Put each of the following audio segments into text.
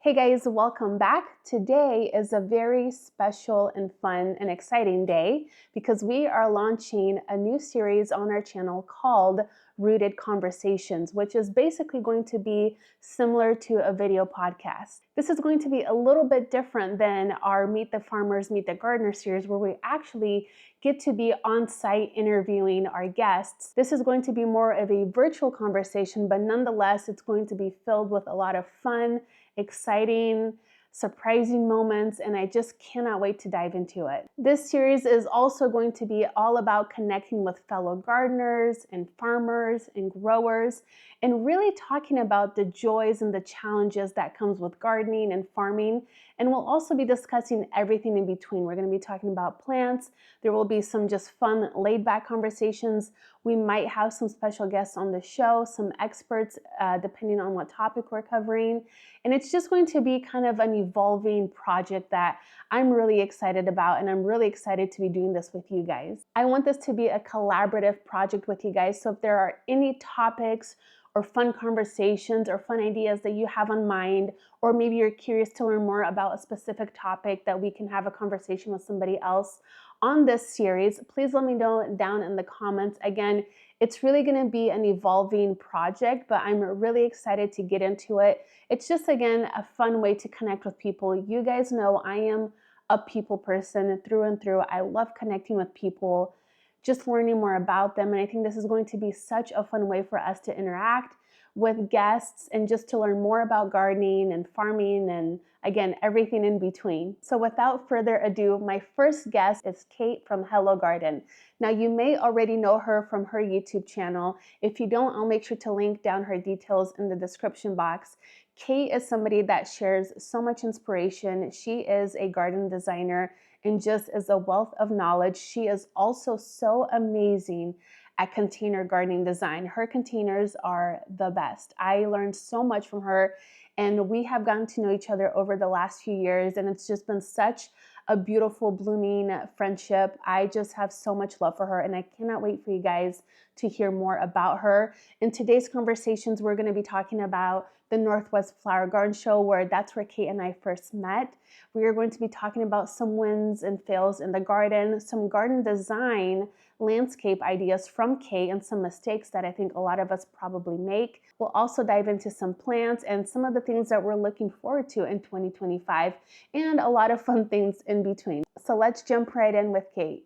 Hey guys, welcome back. Today is a very special and fun and exciting day because we are launching a new series on our channel called Rooted Conversations, which is basically going to be similar to a video podcast. This is going to be a little bit different than our Meet the Farmers, Meet the Gardener series, where we actually get to be on site interviewing our guests. This is going to be more of a virtual conversation, but nonetheless, it's going to be filled with a lot of fun, exciting, surprising moments, and I just cannot wait to dive into it. This series is also going to be all about connecting with fellow gardeners and farmers and growers and really talking about the joys and the challenges that comes with gardening and farming. And we'll also be discussing everything in between. We're going to be talking about plants. There will be some just fun, laid-back conversations. We might have some special guests on the show, some experts, depending on what topic we're covering. And it's just going to be kind of an evolving project that I'm really excited about, and I'm really excited to be doing this with you guys. I want this to be a collaborative project with you guys, so if there are any topics or fun conversations or fun ideas that you have on mind, or maybe you're curious to learn more about a specific topic that we can have a conversation with somebody else on this series, please let me know down in the comments. Again, it's really going to be an evolving project, but I'm really excited to get into it. It's just, again, a fun way to connect with people. You guys know I am a people person through and through. I love connecting with people, just learning more about them. And I think this is going to be such a fun way for us to interact with guests and just to learn more about gardening and farming and, again, everything in between. So without further ado, my first guest is Kate from Hello Garden. Now, you may already know her from her YouTube channel. If you don't, I'll make sure to link down her details in the description box. Kate is somebody that shares so much inspiration. She is a garden designer and just is a wealth of knowledge. She is also so amazing at container gardening design. Her containers are the best. I learned so much from her, and we have gotten to know each other over the last few years, and it's just been such a beautiful, blooming friendship. I just have so much love for her, and I cannot wait for you guys to hear more about her. In today's conversations, we're going to be talking about the Northwest Flower Garden Show, where that's where Kate and I first met. We are going to be talking about some wins and fails in the garden, some garden design, landscape ideas from Kate, and some mistakes that I think a lot of us probably make. We'll also dive into some plants and some of the things that we're looking forward to in 2025, and a lot of fun things in between. So let's jump right in with Kate.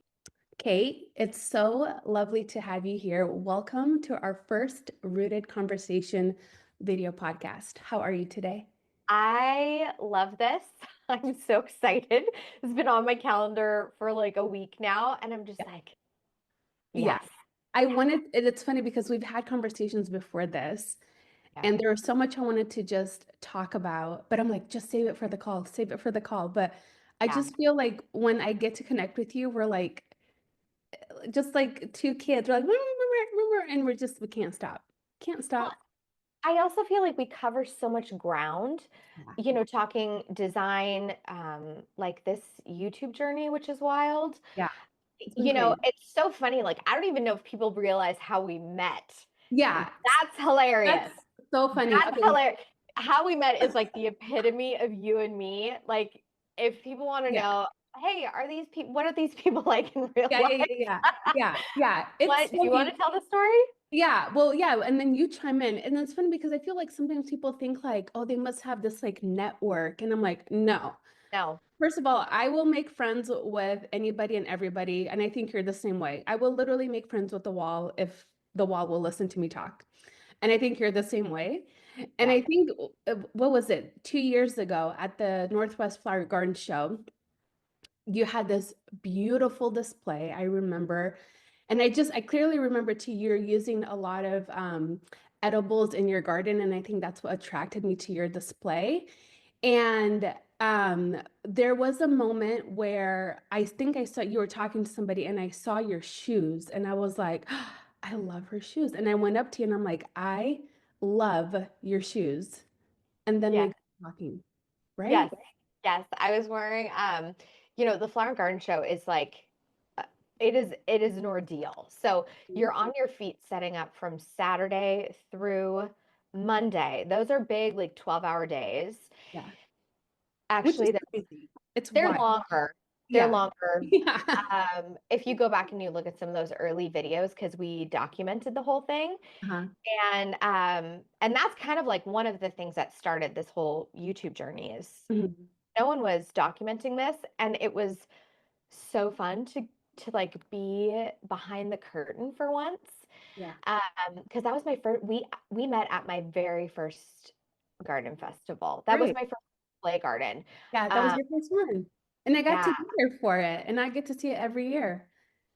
Kate, it's so lovely to have you here. Welcome to our first Rooted Conversation video podcast. How are you today? I love this. I'm so excited. It's been on my calendar for like a week now, and I'm just like, Yeah. yes, It's funny because we've had conversations before this, yeah, and there was so much I wanted to just talk about, but I'm like, just save it for the call, save it for the call. But I yeah. just feel like when I get to connect with you, we're like, just like two kids. We're like, and we can't stop. Can't Well, stop. I also feel like we cover so much ground, Yeah. talking design, like this YouTube journey, which is wild. Yeah. It's been crazy. It's so funny. Like, I don't even know if people realize how we met. Yeah. That's hilarious. That's so funny. That's Okay. hilarious. How we met is like the epitome of you and me. Like, if people want to Yeah. know, hey, what are these people like in real Yeah. Yeah. life? Yeah. Yeah. Yeah. Yeah. It's What? Do you want funny. to tell the story? Yeah, well, yeah, and then you chime in, and it's funny because I feel like sometimes people think like, oh, they must have this like network, and I'm like, no. No. First of all, I will make friends with anybody and everybody, and I think you're the same way. I will literally make friends with the wall if the wall will listen to me talk, and I think you're the same way. And Yeah. I think, what was it, 2 years ago at the Northwest Flower Garden Show, you had this beautiful display, I remember. And I clearly remember too, you're using a lot of edibles in your garden. And I think that's what attracted me to your display. And there was a moment where I think I saw you were talking to somebody and I saw your shoes and I was like, I love her shoes. And I went up to you and I'm like, I love your shoes. And then we Yes. got talking, right? Yes. Yes. I was wearing the Flower and Garden Show is like uh, it is an ordeal. So you're on your feet setting up from Saturday through Monday. Those are big, like 12-hour days. Yeah. which is Actually, crazy. It's they're wild. longer. They're Yeah. longer. Yeah. If you go back and you look at some of those early videos, because we documented the whole thing, Uh-huh. and that's kind of like one of the things that started this whole YouTube journey is Mhm. no one was documenting this, and it was so fun to like be behind the curtain for once. Yeah. Because that was my first we met at my very first garden festival. That was Right. my first play garden. Yeah, that was Um, your first one. And I got to yeah. be there for it, and I get to see it every year.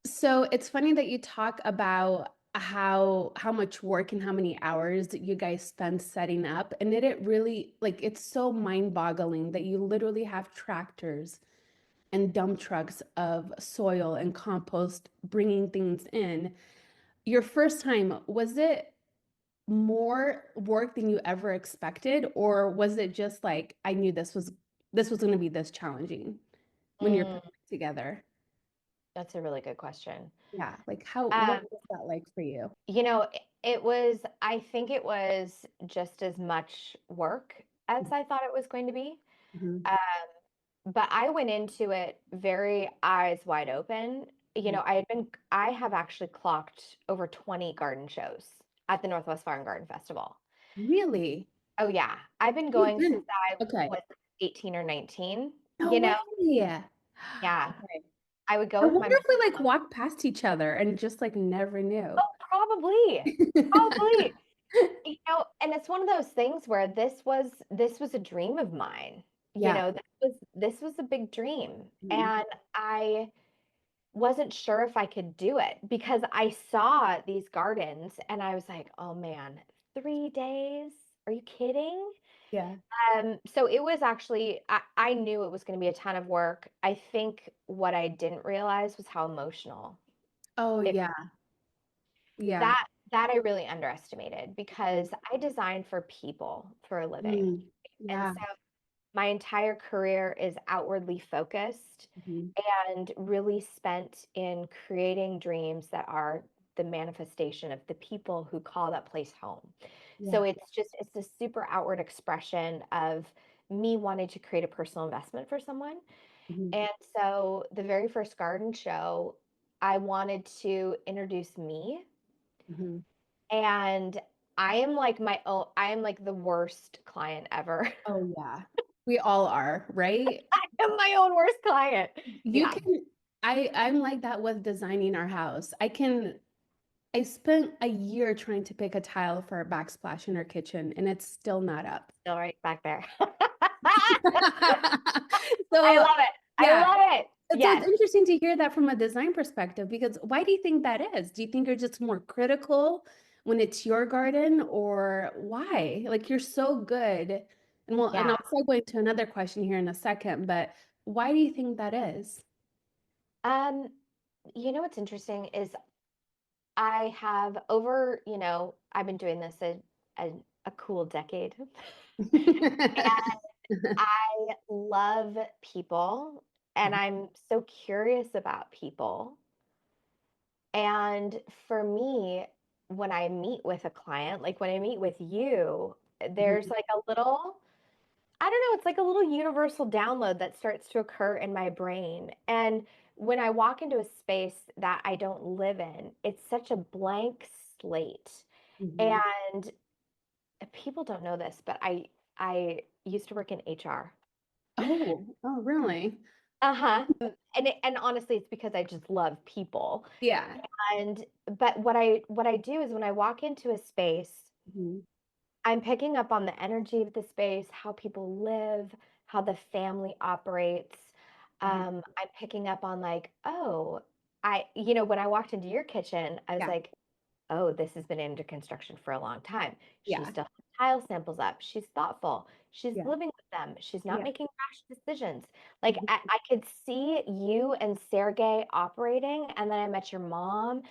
So it's funny that you talk about how much work and how many hours that you guys spend setting up. And it really like it's so mind-boggling that you literally have tractors and dump trucks of soil and compost bringing things in. Your first time, was it more work than you ever expected, or was it just like I knew this was going to be this challenging when you're Mm, putting it together? that's a really good question. Yeah, like how what Um, was that like for you? it was, I think it was just as much work as I thought it was going to be. Mhm, Um, but I went into it very eyes wide open. mhm. I have actually clocked over 20 garden shows at the Northwest Farm Garden Festival. Really? Oh yeah. I've been You've going since been I okay. was 18 or 19, No way. Yeah. Okay. I would go I with my wonder if we like mom. walked past each other and just like never knew. Oh, probably. Probably. And it's one of those things where this was a dream of mine. Yeah. This was a big dream. Mhm. And I wasn't sure if I could do it because I saw these gardens and I was like, oh man, 3 days? Are you kidding? Yeah. So it was actually, I knew it was going to be a ton of work. I think what I didn't realize was how emotional Oh it yeah. Yeah. that I really underestimated because I design for people for a living. Mm. And Yeah. so my entire career is outwardly focused Mhm. and really spent in creating dreams that are the manifestation of the people who call that place home. Yeah. So it's a super outward expression of me wanting to create a personal investment for someone. Mhm. And so the very first garden show, I wanted to introduce me, Mhm. and I am like the worst client ever. Oh yeah. We all are, right? I am my own worst client. You Yeah, can I'm like that with designing our house. I spent a year trying to pick a tile for a backsplash in our kitchen and it's still not up. still right back there. I So love it. I yeah. love it. So it's Yes. interesting to hear that from a design perspective because why do you think that is? Do you think you're just more critical when it's your garden or why? Like you're so good. And Yeah. I'll segue into another question here in a second, but why do you think that is? Um, what's interesting is I have I've been doing this a, a cool decade. I love people and I'm so curious about people. And for me, when I meet with a client, like when I meet with you, there's like a little, I don't know, it's like a little universal download that starts to occur in my brain. And when I walk into a space that I don't live in, it's such a blank slate. Mhm. And people don't know this, but I used to work in HR. Oh, really? Uh-huh. And honestly, it's because I just love people. Yeah. And but what I do is when I walk into a space, Mhm. I'm picking up on the energy of the space, how people live, how the family operates. Mhm. I'm picking up on like, oh, when I walked into your kitchen, I was Yeah. like, oh, this has been under construction for a long time. She Yeah. still has tile samples up. She's thoughtful. She's Yeah. living with them. She's not Yeah. making rash decisions. Like Mhm. I could see you and Sergey operating, and then I met your mom,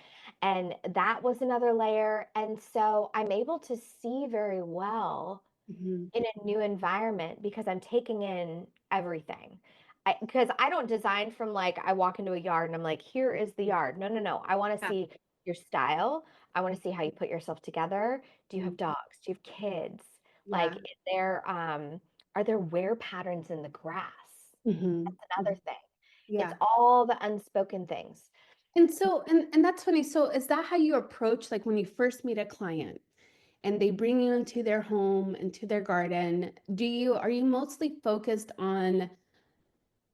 and that was another layer. And so I'm able to see very well Mhm. in a new environment because I'm taking in everything. Because I don't design from like I walk into a yard and I'm like, here is the yard. No, no, no. I want to Yeah. see your style. I want to see how you put yourself together. Do you Mhm. have dogs? Do you have kids? Like, Yeah. is there are there wear patterns in the grass? Hmm. That's another thing. It's Yeah. all the unspoken things. And so, and that's funny. So is that how you approach, like when you first meet a client and they bring you into their home, into their garden? Are you mostly focused on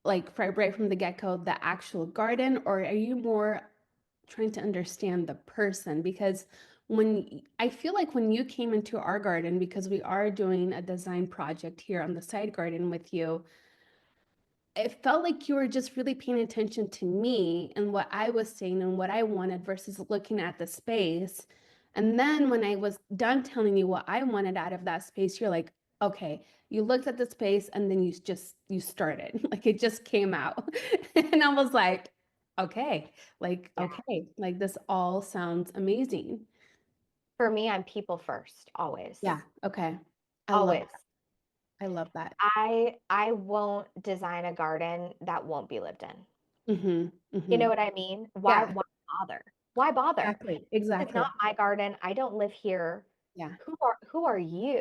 like right from the get-go, the actual garden, or are you more trying to understand the person? Because I feel like when you came into our garden, because we are doing a design project here on the side garden with you, it felt like you were just really paying attention to me and what I was saying and what I wanted versus looking at the space. And then when I was done telling you what I wanted out of that space, you're like, okay, you looked at the space and then you started. Like it just came out. And I was like, Yeah. okay, like this all sounds amazing. For me, I'm people first, always. Yeah, okay. I love Always. that. I love that. I won't design a garden that won't be lived in. Mm-hmm. You know Mm-hmm. what I mean? Yeah, Why bother? Why bother? exactly. It's not Exactly. my garden. I don't live here. Yeah. Who are you?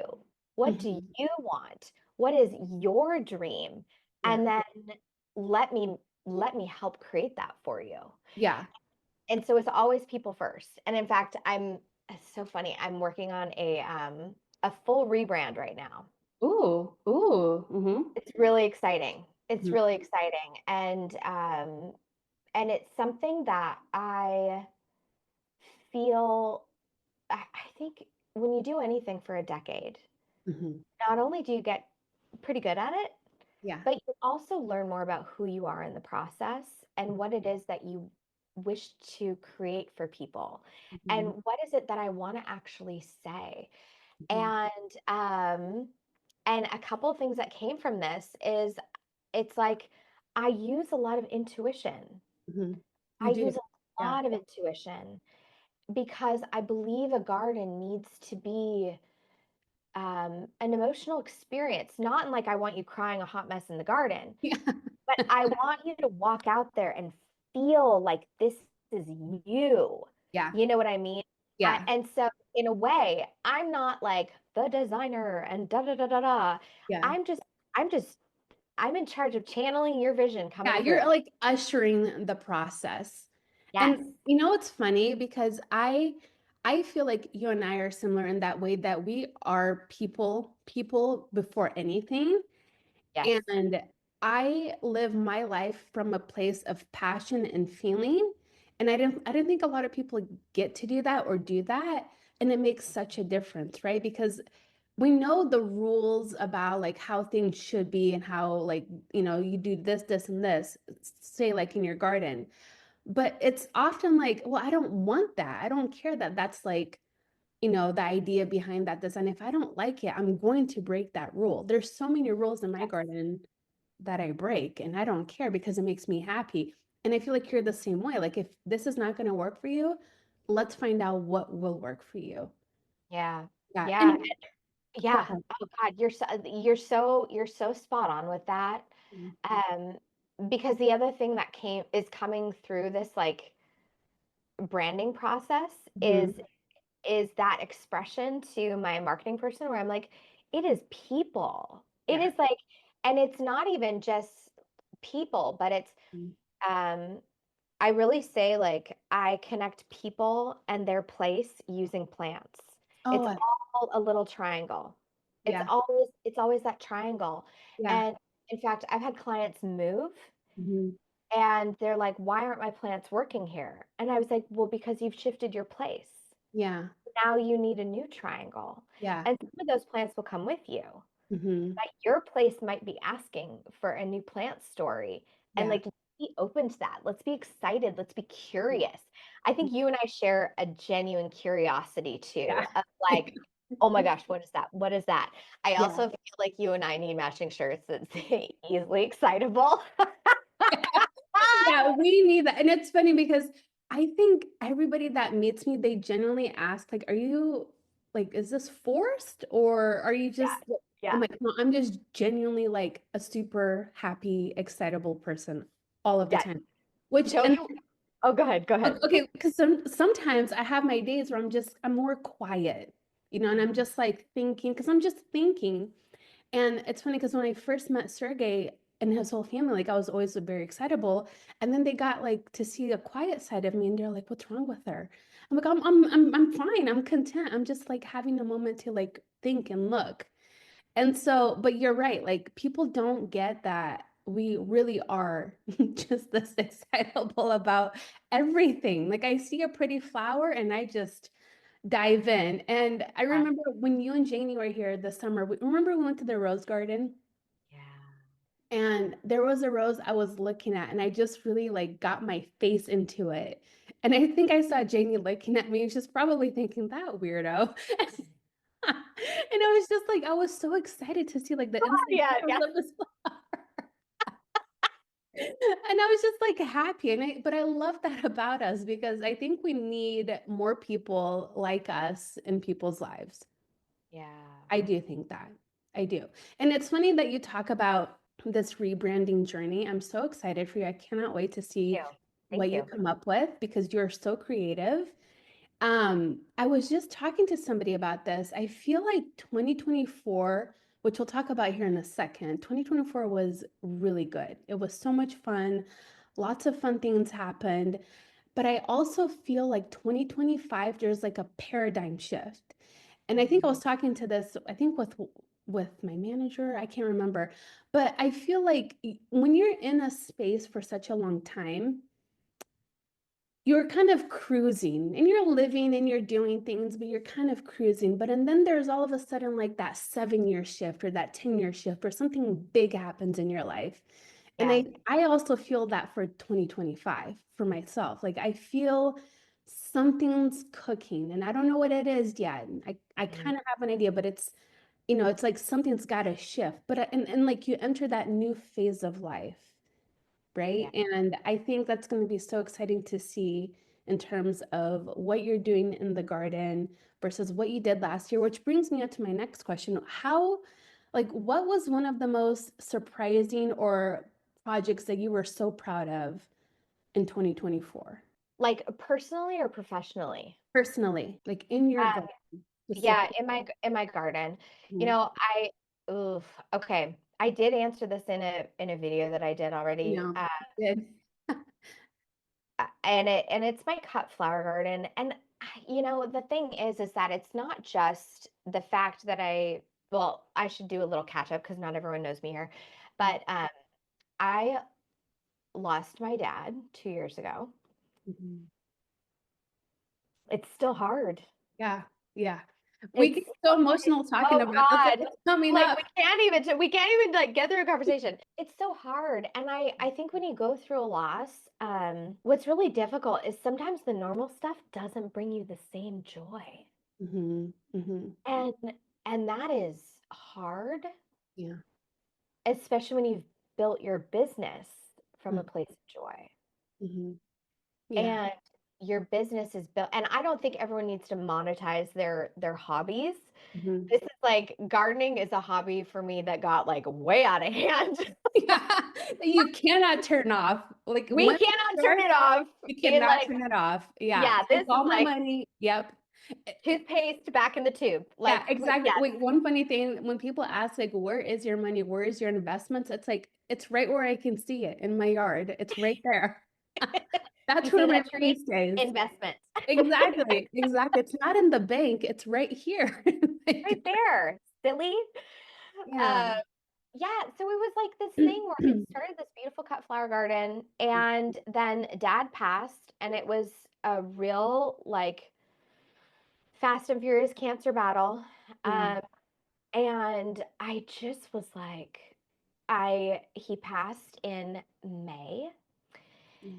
What do Mm-hmm. you want? What is your dream? Yeah. And then let me let me help create that for you. Yeah. And so it's always people first. And in fact, it's so funny. I'm working on a full rebrand right now. Ooh, ooh, mm-hmm, It's really exciting. It's mm-hmm, really exciting. And it's something that I feel I think when you do anything for a decade, mm-hmm. not only do you get pretty good at it, Yeah. but you also learn more about who you are in the process and what it is that you wish to create for people. Mm-hmm, And what is it that I want to actually say? mm-hmm, Um and a couple of things that came from this is it's like I use a lot of intuition. mm-hmm. You I do. use a Yeah. lot of intuition because I believe a garden needs to be an emotional experience, not in like I want you crying a hot mess in the garden, Yeah. but I want you to walk out there and feel like this is you. Yeah. You know what I mean? Yeah. And so, in a way, I'm not like the designer and da da da da da. Yeah. I'm just, I'm just, I'm in charge of channeling your vision Yeah. coming through. You're like ushering the process. Yes. And you know, it's funny because I feel like you and I are similar in that way that we are people before anything. Yes. And I live my life from a place of passion and feeling. And I don't think a lot of people get to do that or do that. And it makes such a difference, right? Because we know the rules about like how things should be and how like, you do this, this, and this, say like in your garden. But it's often like, well, I don't want that. I don't care that that's like the idea behind that design. If I don't like it, I'm going to break that rule. There's so many rules in my Yes. garden that I break, and I don't care because it makes me happy. And I feel like you're the same way. Like if this is not going to work for you, let's find out what will work for you. Yeah. Yeah. Yeah. And go Yeah. ahead. Oh God, you're so spot on with that. Um, because the other thing that came is coming through this like branding process Mm-hmm. is that expression to my marketing person where I'm like, it is people. It Yeah. is like, and it's not even just people, but it's Mhm. um I really say like I connect people and their place using plants. Oh, It's all a little triangle. yeah. It's always that triangle. Yeah. And in fact, I've had clients move Hmm. and they're like, "Why aren't my plants working here?" And I was like, "Well, because you've shifted your place. Yeah. Now you need a new triangle." Yeah. And some of those plants will come with you. Hmm. But your place might be asking for a new plant story. And Yeah. like, let's be open to that. Let's be excited. Let's be curious. I think you and I share a genuine curiosity too, Yeah. of like, oh my gosh, what is that? What is that? I Yeah. also feel like you and I need matching shirts that say easily excitable. Yeah, we need that. And it's funny because I think everybody that meets me, they genuinely ask, like, are you like, is this forced or are you Yeah. just, I'm Yeah. like, no, I'm just genuinely like a super happy, excitable person all of the Yeah. time. Which, Don't and you? Oh, go ahead. Go ahead. okay, because sometimes I have my days where I'm more quiet, and I'm just like thinking, because I'm just thinking. And it's funny because when I first met Sergey and his whole family, like I was always very excitable. And then they got like to see a quiet side of me and they're like, what's wrong with her? I'm like, I'm fine. I'm content. I'm just like having a moment to like think and look. And so, but you're right, like people don't get that we really are just this excitable about everything. Like I see a pretty flower and I just dive in. And I Yeah. remember when you and Janie were here this summer, remember we went to the rose garden Yeah. and there was a rose I was looking at and I just really like got my face into it. And I think I saw Janie looking at me and she's probably thinking that weirdo. And I was just like, I was so excited to see like the inside Yeah, colors yeah, of this and I was just like happy. But I love that about us because I think we need more people like us in people's lives. yeah. I do think that. I do. And it's funny that you talk about this rebranding journey. I'm so excited for you. I cannot wait to Thank see you. what Thank you you. come up with because you're so creative. I was just talking to somebody about this. I feel like 2024, which we'll talk about here in a second, 2024 was really good. It was so much fun. Lots of fun things happened. But I also feel like 2025, there's like a paradigm shift. And I think I Mhm. was talking to this, I think with my manager, I can't remember. But I feel like when you're in a space for such a long time, you're kind of cruising and you're living and you're doing things, but you're kind of cruising. And then there's all of a sudden like that 7 year shift or that 10 year shift or something big happens in your life. And Yeah. I also feel that for 2025 for myself. Like I feel something's cooking and I don't know what it is yet. I Mhm. kind of have an idea, but it's, it's like something's got to shift. And like you enter that new phase of life, right? Yeah. And I think that's going to be so exciting to see in terms of what you're doing in the garden versus what you did last year, which brings me up to my next question. What was one of the most surprising or projects that you were so proud of in 2024? Like personally or professionally? Personally, like in your Um, garden yeah, specifically. in my garden. You Mhm. know, oof, okay. I did answer this in a video that I did already. No, good. And it's my cut flower garden. And you know, the thing is that it's not just the fact that well, I should do a little catch up because not everyone knows me here. But I lost my dad 2 years ago. Mhm. It's still hard. Yeah, yeah. We It's get so emotional talking oh about this. Like God. it's coming Like up. we can't even like get through a conversation. It's so hard. And I think when you go through a loss, what's really difficult is sometimes the normal stuff doesn't bring you the same joy. Hmm. Hmm. And and that is hard, Yeah. especially when you've built your business from a place of joy. Mm-hmm. Yeah. And your business is built, and I don't think everyone needs to monetize their hobbies. Hmm. This is like gardening is a hobby for me that got like way out of hand. Yeah. You cannot turn off. Like We once it cannot turn starts, it off. you It cannot like, turn it off. Yeah. yeah, It's this is all my like money. Yep. toothpaste back in the tube. Yeah, Like, exactly. yes, Wait, one funny thing, when people ask like, where is your money? Where is your investments? It's like, it's right where I can see it in my yard. It's right there. you That's see where my that money tree? stays. Investment. Exactly. Exactly. It's not in the bank. It's right here. Right there. Silly. Yeah. Uh, yeah, so it was like this thing where I started this beautiful cut flower garden, and then dad passed, and it was a real like fast and furious cancer battle. Yeah. Um, and I just was like, he passed in May. Yeah.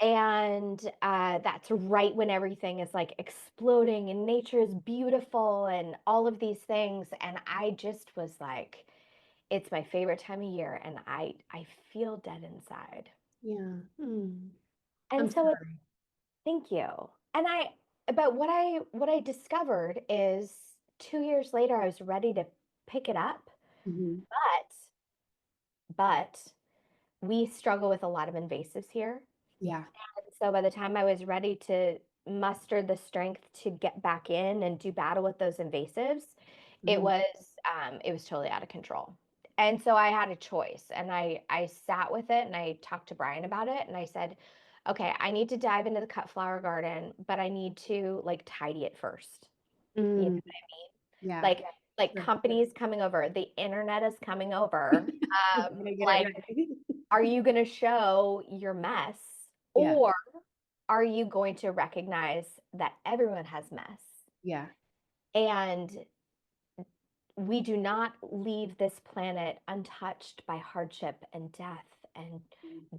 And that's right when everything is like exploding and nature is beautiful and all of these things. And I just was like, it's my favorite time of year, and I feel dead inside. Yeah. I'm And so it's sorry. thank you. And but what I discovered is 2 years later I was ready to pick it up, Mhm. but we struggle with a lot of invasives here. Yeah. So by the time I was ready to muster the strength to get back in and do battle with those invasives, Mhm. It was totally out of control. And so I had a choice and I sat with it and I talked to Brian about it and I said, okay, I need to dive into the cut flower garden, but I need to like tidy it first. You know Mm, what I mean? yeah. Like Sure. companies coming over, the internet is coming over. You gotta get it Like, right. are you going to show your mess Yeah. or are you going to recognize that everyone has mess? Yeah. And we do not leave this planet untouched by hardship and death and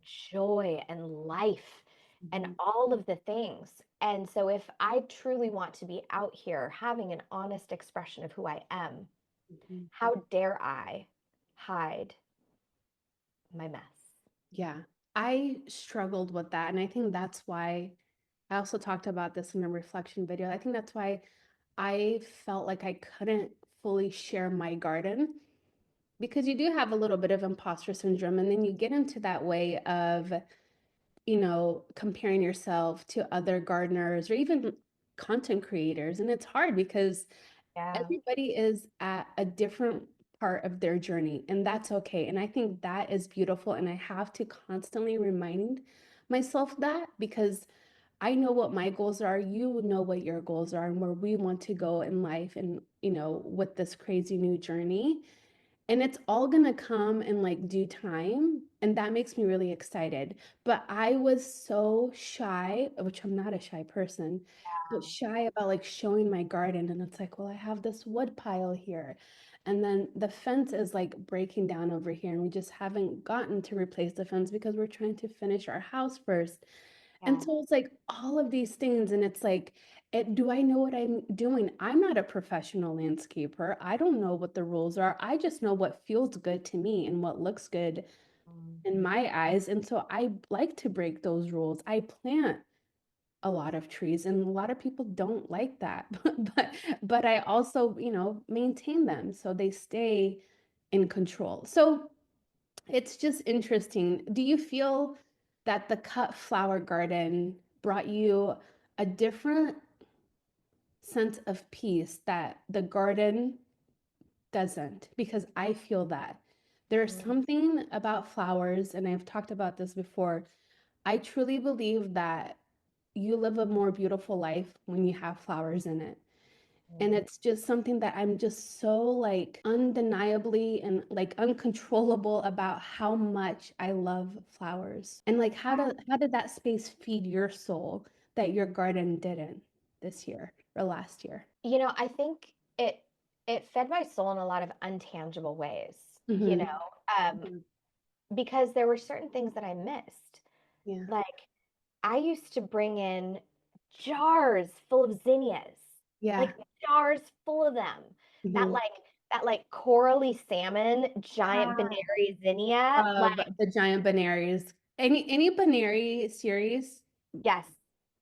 joy and life and Mhm. all of the things. And so, if I truly want to be out here having an honest expression of who I am, Mhm. how dare I hide my mess? Yeah. I struggled with that. And I think that's why I also talked about this in a reflection video. I think that's why I felt like I couldn't fully share my garden because you do have a little bit of imposter syndrome. And then you get into that way of, comparing yourself to other gardeners or even content creators. And it's hard because Yeah. everybody is at a different part of their journey, and that's okay. And I think that is beautiful. And I have to constantly remind myself that because I know what my goals are, you know what your goals are, and where we want to go in life and, with this crazy new journey. And it's all gonna come in like due time. And that makes me really excited. But I was so shy, which I'm not a shy person, but shy about like showing my garden. And it's like, well, I have this wood pile here. And then the fence is like breaking down over here. And we just haven't gotten to replace the fence because we're trying to finish our house first. And Yeah. so it's like all of these things, and it's like, do I know what I'm doing? I'm not a professional landscaper. I don't know what the rules are. I just know what feels good to me and what looks good Mm. in my eyes. And so I like to break those rules. I plant a lot of trees, and a lot of people don't like that. But I also, maintain them so they stay in control. So it's just interesting. Do you feel that the cut flower garden brought you a different sense of peace that the garden doesn't? Because I feel that there's Mm. something about flowers, and I've talked about this before. I truly believe that you live a more beautiful life when you have flowers in it. And Mm. it's just something that I'm just so like undeniably and like uncontrollable about how much I love flowers. And like how did that space feed your soul that your garden didn't this year or last year? I think it fed my soul in a lot of untangible ways, you Hmm. know, um, Hmm. because there were certain things that I missed. Yeah. Like I used to bring in jars full of zinnias, Yeah. like jars full of them. That Hmm. like that like corally salmon giant Yeah. Benary zinnia. Like Of the giant Benaries. Any Benary series, yes,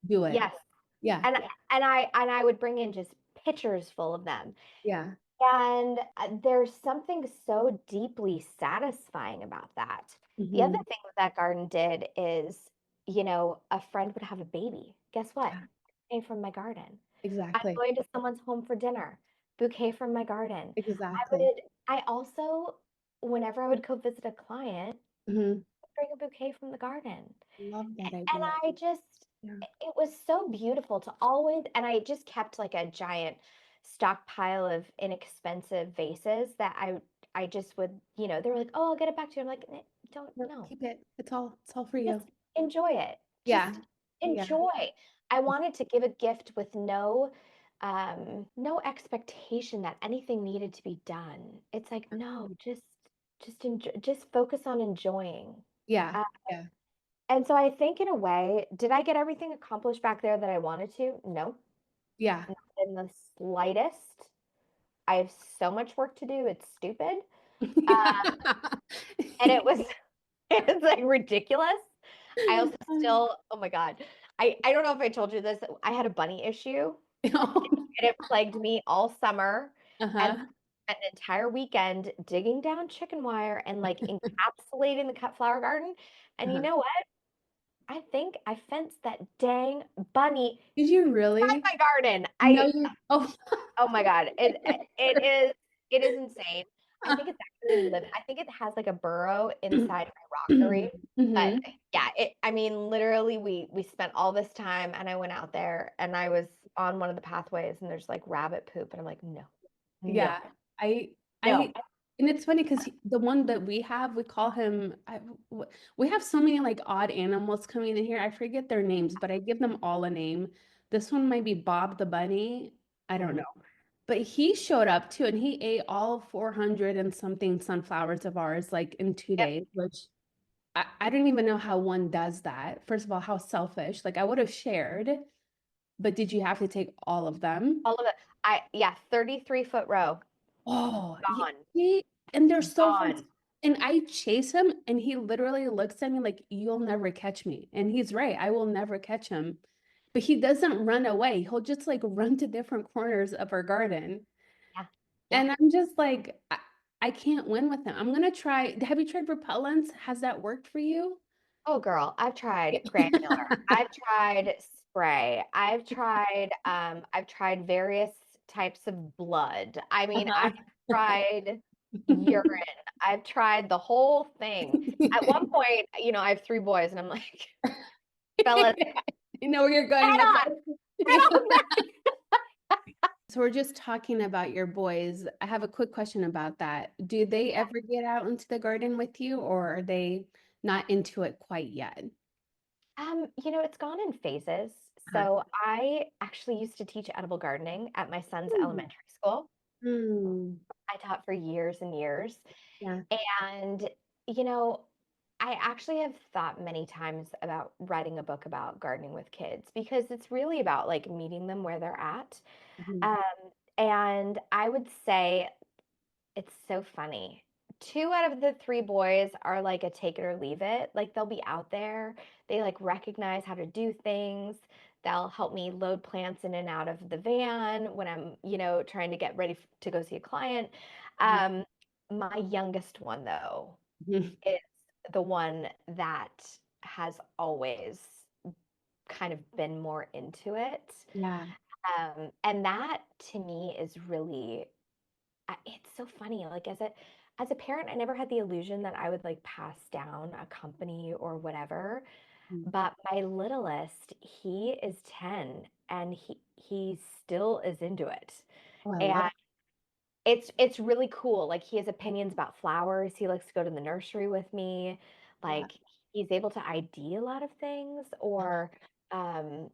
do it. yes. Yeah. And and I would bring in just pitchers full of them. Yeah. And there's something so deeply satisfying about that. The other Hmm. thing that garden did is, a friend would have a baby. Guess what? Yeah. Came from my garden. I'm Exactly. going to someone's home for dinner. Bouquet from my garden. Exactly. I also, whenever I would go visit a client, Hmm. bring a bouquet from the garden. Love that And idea. I just, Yeah. it was so beautiful to always, and I just kept like a giant stockpile of inexpensive vases that I just would, they were like, oh, I'll get it back to you. I'm like, don't No, know. keep it. It's all for Just you. enjoy it. Yeah. Just Yeah. enjoy. I wanted to give a gift with no expectation that anything needed to be done. It's like, no, just enjoy, just focus on enjoying. Yeah. Uh, Yeah. and so I think in a way, did I get everything accomplished back there that I wanted to? No, Yeah. not in the slightest. I have so much work to do. It's stupid. Yeah. And it was it's like ridiculous. I also still, oh my God. I don't know if I told you this. I had a bunny issue and it plagued me all summer and Uh-huh. an entire weekend digging down chicken wire and like encapsulating the cut flower garden. And you Uh-huh. know what? I think I fenced that dang bunny Did you inside really? my garden. No, you oh. Oh my God. It is insane. I think it's actually live. I think it has like a burrow inside my rockery. But Hmm. yeah, I mean, literally we spent all this time and I went out there and I was on one of the pathways and there's like rabbit poop and I'm like, no, no, Yeah, I, no. and it's funny because the one that we have, we call him, we have so many like odd animals coming in here. I forget their names, but I give them all a name. This one might be Bob the Bunny. I don't Mhm. know. But he showed up too, and he ate all 400 and something sunflowers of ours like in two Yep. days, which I don't even know how one does that. First of all, how selfish. Like I would have shared, but did you have to take all of them? All of it. Yeah, 33-foot row. Oh, Gone. and they're so fun. Gone. And I chase him, and he literally looks at me like, "You'll never catch me." And he's right. I will never catch him. But he doesn't run away. He'll just like run to different corners of our garden. Yeah. Yeah. And I'm just like, I can't win with him. I'm gonna try. Have you tried repellents? Has that worked for you? Oh, girl, I've tried granular. Yeah. I've tried spray. I've tried various types of blood. I mean, I've Uh-huh. tried urine. I've tried the whole thing. At one point, I have three boys, and I'm like, fellas, You know where you're going head with on, head on that. back. So we're just talking about your boys. I have a quick question about that. Do they Yeah. ever get out into the garden with you, or are they not into it quite yet? It's gone in phases. Uh-huh. So I actually used to teach edible gardening at my son's Mm. elementary school. Mm. I taught for years and years. Yeah. And, you know, I actually have thought many times about writing a book about gardening with kids because it's really about like meeting them where they're at. Mhm. Um, and I would say it's so funny. Two out of the three boys are like a take it or leave it. Like they'll be out there, they like recognize how to do things. They'll help me load plants in and out of the van when I'm, trying to get ready to go see a client. Mhm. Um, my youngest one, though, Mhm. is the one that has always kind of been more into it. Yeah. And that to me is really, it's so funny. Like as a parent, I never had the illusion that I would like pass down a company or whatever. Mm. But my littlest, he is 10 and he still is into it. Oh, I love And it's really cool. Like he has opinions about flowers. He likes to go to the nursery with me. that. Like he's able to ID a lot of things. Or um,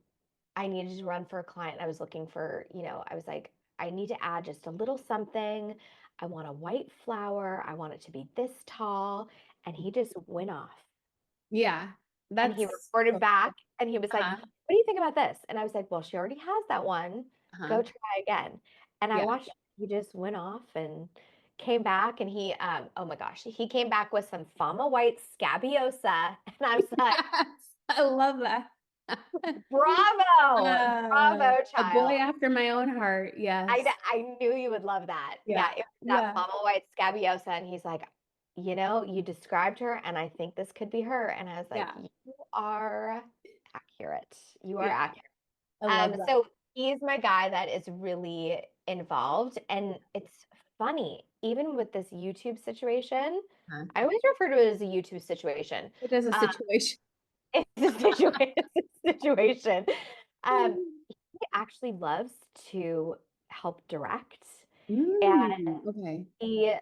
I needed to run for a client. I was looking for, I was like, I need to add just a little something. I want a white flower. I want it to be this tall. And he just went off. Yeah. And he That's reported so back cool. and he was like, Uh-huh. what do you think about this? And I was like, well, she already has that one. Uh-huh. Go try again. And I Yeah. watched he just went off and came back and oh my gosh, he came back with some Fama White Scabiosa. And I was like, Yes. I love that. bravo, bravo, A boy child. after my own heart. Yes. I knew you would love that. Yeah. Yeah, it was that Yeah. Fama White Scabiosa. And he's like, you described her and I think this could be her. And I was like, Yeah. you are accurate. You are Yeah. accurate. I love that. So he's my guy that is really involved. And it's funny, even with this YouTube situation, Huh. I always refer to it as a YouTube situation. It is a Um, situation. it's a situation. It's a situation. Um, he actually loves to help direct. And Mm, okay. he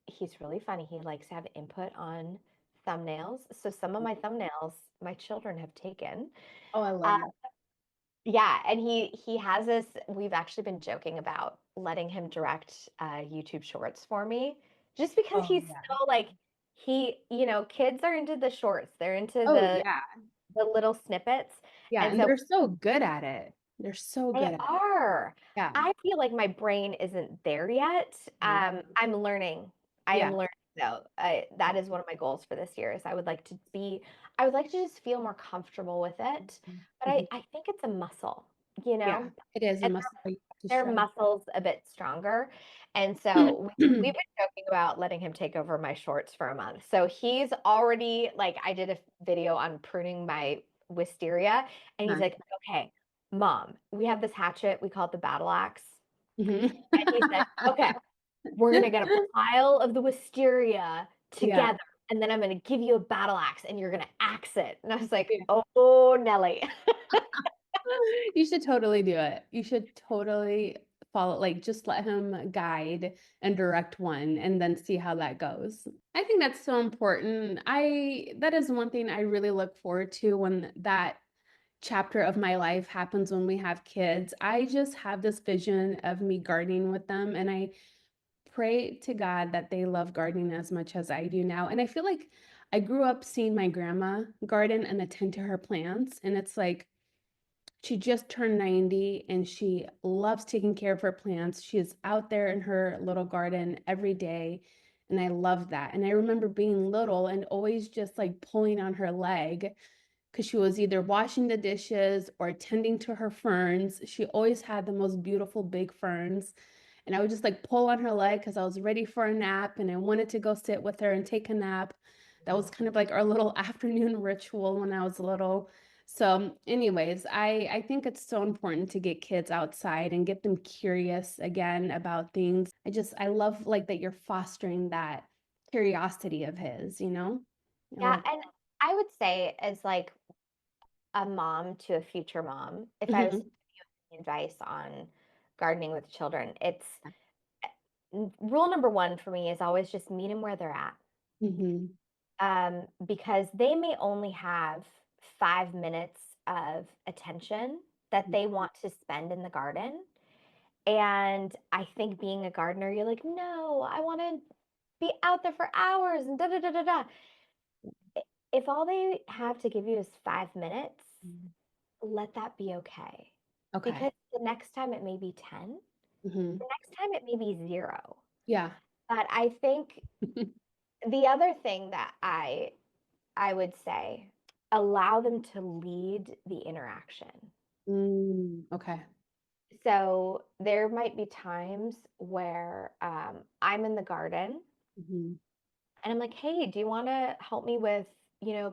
he's really funny. He likes to have input on thumbnails. So some of my thumbnails, my children have taken. Oh, I Uh, love that. Yeah, and he has this. We've actually been joking about letting him direct YouTube Shorts for me, just because Oh, he's yeah. so like kids are into the shorts. They're into Oh, the yeah. the little snippets, Yeah. and And so they're so good at it. They're so they good at it. are. Yeah. I feel like my brain isn't there yet. Uh-huh. I'm learning. I am Yeah. learning though. That is one of my goals for this year is I would like to just feel more comfortable with it. But Mhm. I think it's a muscle, you Yeah. know? It is a And must. To their stretch. muscles a bit stronger. And so we've been joking about letting him take over my shorts for a month. So he's already like, I did a video on pruning my wisteria, and he's Huh. like, okay, mom, we have this hatchet. We call it the battle axe. Mhm. And he said, okay, we're going to get a pile of the wisteria Yeah. together. And then I'm going to give you a battle axe and you're going to axe it. And I was like, Yeah. oh, Nelly. You should totally do it. You should totally follow, like, just let him guide and direct one and then see how that goes. I think that's so important. That is one thing I really look forward to when that chapter of my life happens when we have kids. I just have this vision of me gardening with them, and I pray to God that they love gardening as much as I do now. And I feel like I grew up seeing my grandma garden and attend to her plants, and it's like she just turned 90 and she loves taking care of her plants. She is out there in her little garden every day. And I love that. And I remember being little and always just like pulling on her leg because she was either washing the dishes or tending to her ferns. She always had the most beautiful big ferns. And I would just like pull on her leg because I was ready for a nap and I wanted to go sit with her and take a nap. That was kind of like our little afternoon ritual when I was little. So, anyways, I think it's so important to get kids outside and get them curious again about things. I love like that you're fostering that curiosity of his, you know? I Yeah. love And I would say, as like a mom to a future mom, if I was to Mhm. give you advice on gardening with children, it's rule number one for me is always just meet them where they're at. Mhm. Because they may only have 5 minutes of attention that they want to spend in the garden. And I think being a gardener, you're like, no, I want to be out there for hours and da da da da da. If all they have to give you is 5 minutes, Mhm. let that be okay. Okay. Because the next time it may be 10, Mhm. the next time it may be zero. Yeah. But I think the other thing that I would say, allow them to lead the interaction. Okay. So there might be times where I'm in the garden Mhm. and I'm like, hey, do you want to help me with,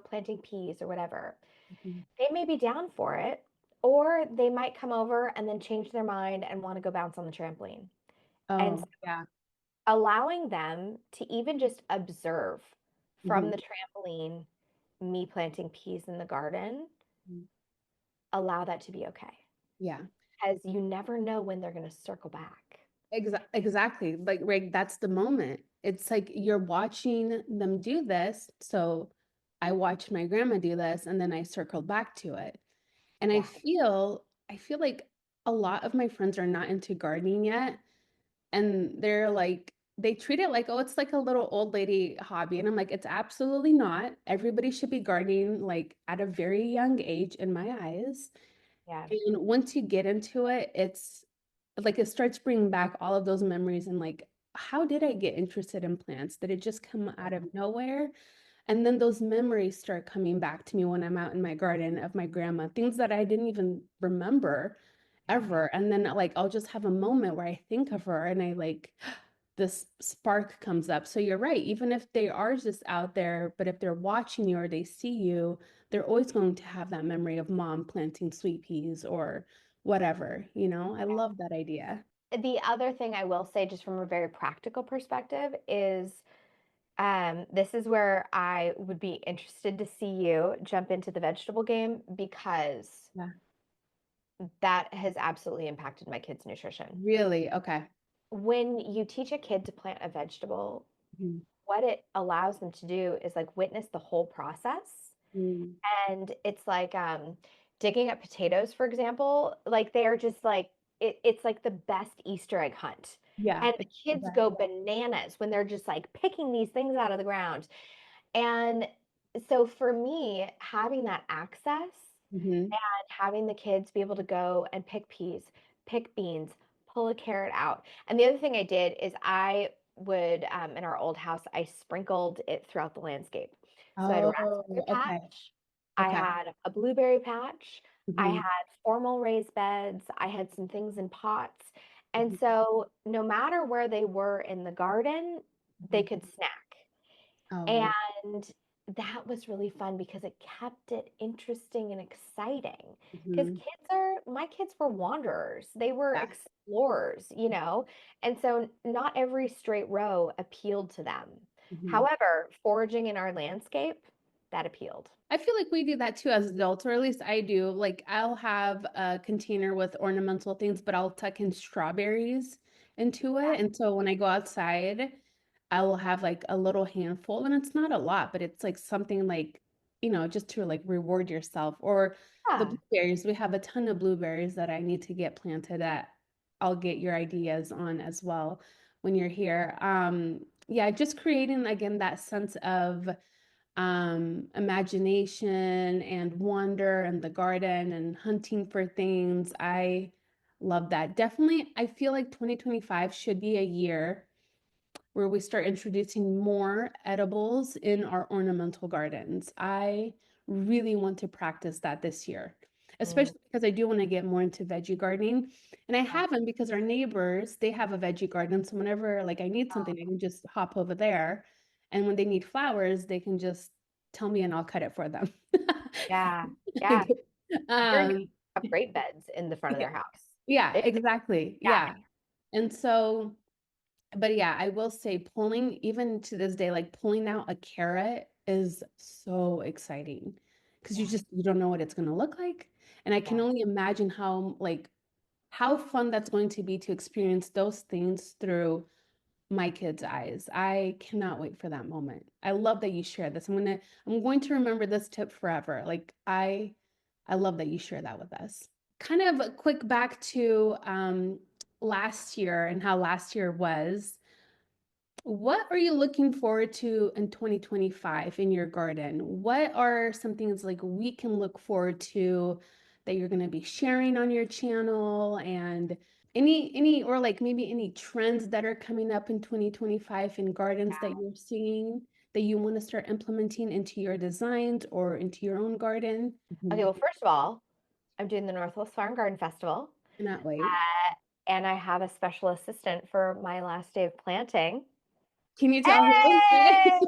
planting peas or whatever? Mhm. They may be down for it, or they might come over and then change their mind and want to go bounce on the trampoline. And so Oh, yeah. allowing them to even just observe from Mhm. the trampoline me planting peas in the garden, Mhm. allow that to be okay. Yeah. Because you never know when they're going to circle back. Exactly. Like, right, that's the moment. It's like you're watching them do this. So I watched my grandma do this and then I circled back to it. And Yeah. I feel like a lot of my friends are not into gardening yet. And they're like, they treat it like, oh, it's like a little old lady hobby. And I'm like, it's absolutely not. Everybody should be gardening like at a very young age in my eyes. Yeah. And once you get into it, it's like it starts bringing back all of those memories and like, how did I get interested in plants? Did it just come out of nowhere? And then those memories start coming back to me when I'm out in my garden of my grandma, things that I didn't even remember ever. And then like I'll just have a moment where I think of her and I like this spark comes up. So you're right, even if they are just out there, but if they're watching you or they see you, they're always going to have that memory of mom planting sweet peas or whatever, you know? I love that idea. The other thing I will say, just from a very practical perspective, is this is where I would be interested to see you jump into the vegetable game because Yeah. that has absolutely impacted my kids' nutrition. Really? Okay. When you teach a kid to plant a vegetable, Mhm. what it allows them to do is like witness the whole process. Mm. And it's like digging up potatoes, for example, like they are just like it's like the best Easter egg hunt. Yeah, And the it's the kids best. go bananas when they're just like picking these things out of the ground. And so for me, having that access Hmm. and having the kids be able to go and pick peas, pick beans, pull a carrot out. And the other thing I did is I would, in our old house, I sprinkled it throughout the landscape. So I had Oh, raspberry okay. patch. I Okay. had a blueberry patch. I Hmm. had formal raised beds. I had some things in pots. And Hmm. so no matter where they were in the garden, they Hmm. could snack. Oh. And that was really fun because it kept it interesting and exciting. Because Hmm. my kids were wanderers, they were Yeah. explorers, you know? And so not every straight row appealed to them. Hmm. However, foraging in our landscape, that appealed. I feel like we do that too as adults, or at least I do. Like I'll have a container with ornamental things, but I'll tuck in strawberries into it. And so when I go outside, I will have like a little handful, and it's not a lot, but it's like something like, just to like reward yourself. Or the Yeah. blueberries, we have a ton of blueberries that I need to get planted that I'll get your ideas on as well when you're here. Yeah, just creating again that sense of imagination and wonder and the garden and hunting for things. I love that. Definitely, I feel like 2025 should be a year where we start introducing more edibles in our ornamental gardens. I really want to practice that this year, Mm, especially because I do want to get more into veggie gardening. And I yeah. haven't because our neighbors, they have a veggie garden. So whenever like I need something, I Oh, can just hop over there. And when they need flowers, they can just tell me and I'll cut it for them. yeah. Yeah. I'm sure you Um, have great beds in the front of their house. yeah, It, exactly. yeah. Yeah. And so but yeah, I will say pulling, even to this day, like pulling out a carrot is so exciting because Yeah. you don't know what it's going to look like. And I can Yeah. only imagine how fun that's going to be to experience those things through my kids' eyes. I cannot wait for that moment. I love that you share this. I'm going to remember this tip forever. Like I love that you share that with us. Kind of a quick back to last year and how last year was. What are you looking forward to in 2025 in your garden? What are some things like we can look forward to that you're going to be sharing on your channel and any or like maybe any trends that are coming up in 2025 in gardens that you're seeing that you want to start implementing into your designs or into your own garden? Okay, Mhm. well, first of all, I'm doing the Northwest Farm Garden Festival, Cannot wait. uh, and I have a special assistant for my last day of planting. Can you tell who? Hey!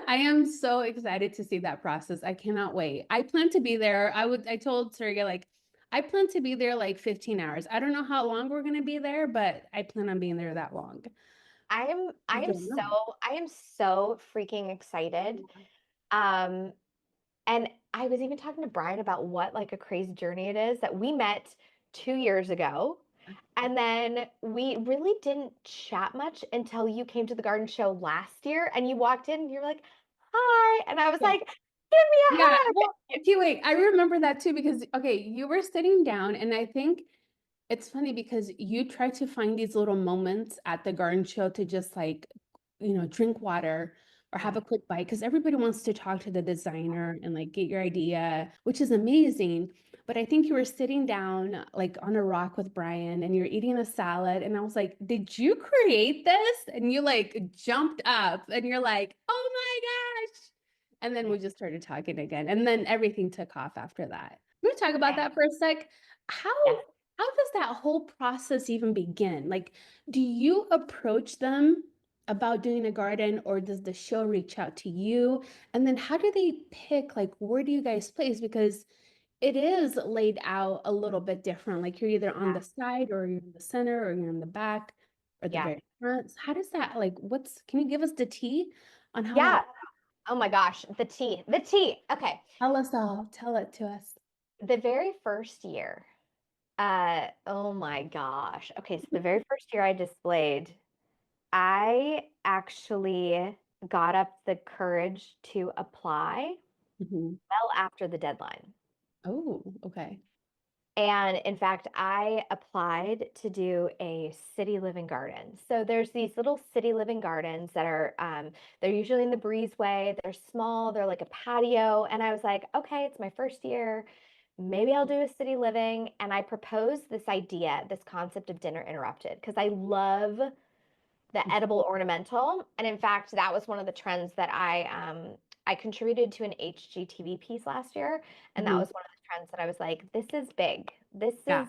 I am so excited to see that process. I cannot wait. I plan to be there. I told Sergey like I plan to be there like 15 hours. I don't know how long we're gonna be there, but I plan on being there that long. I am I You am don't so know. I am so freaking excited. Um, and I was even talking to Brian about what like a crazy journey it is that we met 2 years ago. And then we really didn't chat much until you came to the garden show last year and you walked in and you were like, hi. And I was Yeah. like, give me a Yeah. hug. Well, okay, wait. I remember that too because okay, you were sitting down and I think it's funny because you try to find these little moments at the garden show to just like, drink water or have Yeah. a quick bite because everybody wants to talk to the designer and like get your idea, which is amazing. But I think you were sitting down like on a rock with Brian and you're eating a salad. And I was like, did you create this? And you like jumped up and you're like, oh my gosh. And then Yeah. we just started talking again. And then everything took off after that. Can we talk about that for a sec? How Yes. how does that whole process even begin? Like, do you approach them about doing a garden, or does the show reach out to you? And then how do they pick, like, where do you guys place? Because it is laid out a little bit different. Like, you're either on the side, or you're in the center, or you're in the back, or the Yeah. very front. How does that, like, can you give us the tea on how that, Yeah. Oh my gosh, the tea. The tea. Okay. tell us all, tell it to us. The very first year, oh my gosh. Okay, so the very first year I displayed, I actually got up the courage to apply Mhm. well after the deadline. Oh, okay. And in fact, I applied to do a city living garden. So there's these little city living gardens that are, they're usually in the breezeway. They're small. They're like a patio. And I was like, okay, it's my first year. Maybe I'll do a city living. And I proposed this idea, this concept of dinner interrupted, because I love the edible ornamental. And in fact, that was one of the trends that I I contributed to an HGTV piece last year, and that Mhm. was one of the trends that I was like, this is big. Yeah.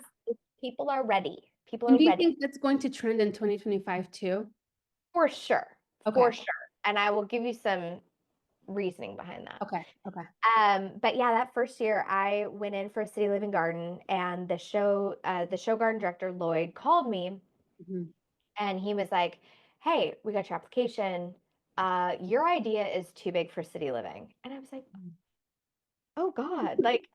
People are ready. People And are do you ready think that's going to trend in 2025 too? for sure, for Okay. sure. And I will give you some reasoning behind that. Okay. Okay. But yeah, that first year I went in for a city living garden, and the show garden director Lloyd called me, Mhm. and he was like, "Hey, we got your application. Your idea is too big for city living." And I was like, "Oh God!" Like,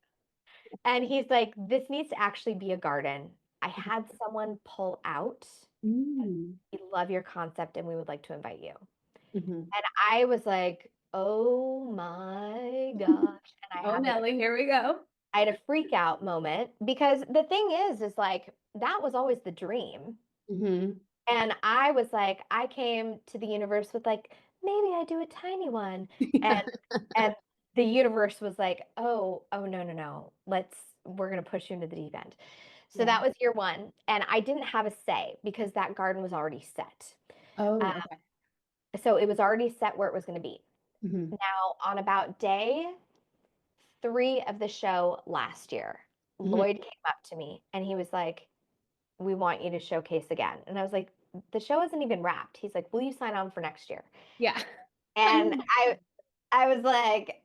and he's like, "This needs to actually be a garden. I had someone pull out. Mm. We love your concept, and we would like to invite you." Mhm. And I was like, "Oh my gosh!" And Oh, Nelly, here we go. I had a freak out moment because the thing is like that was always the dream. Mhm. And I was like, I came to the universe with like, maybe I do a tiny one. And Yeah. and the universe was like, oh no, no, no. We're gonna push you into the deep end. So Yeah. that was year one. And I didn't have a say because that garden was already set. Uh, Oh, okay. so it was already set where it was gonna be. Mhm. Now, on about day three of the show last year, Mhm. Lloyd came up to me and he was like, we want you to showcase again. And I was like, the show isn't even wrapped. He's like, will you sign on for next year? Yeah. I And know. I was like,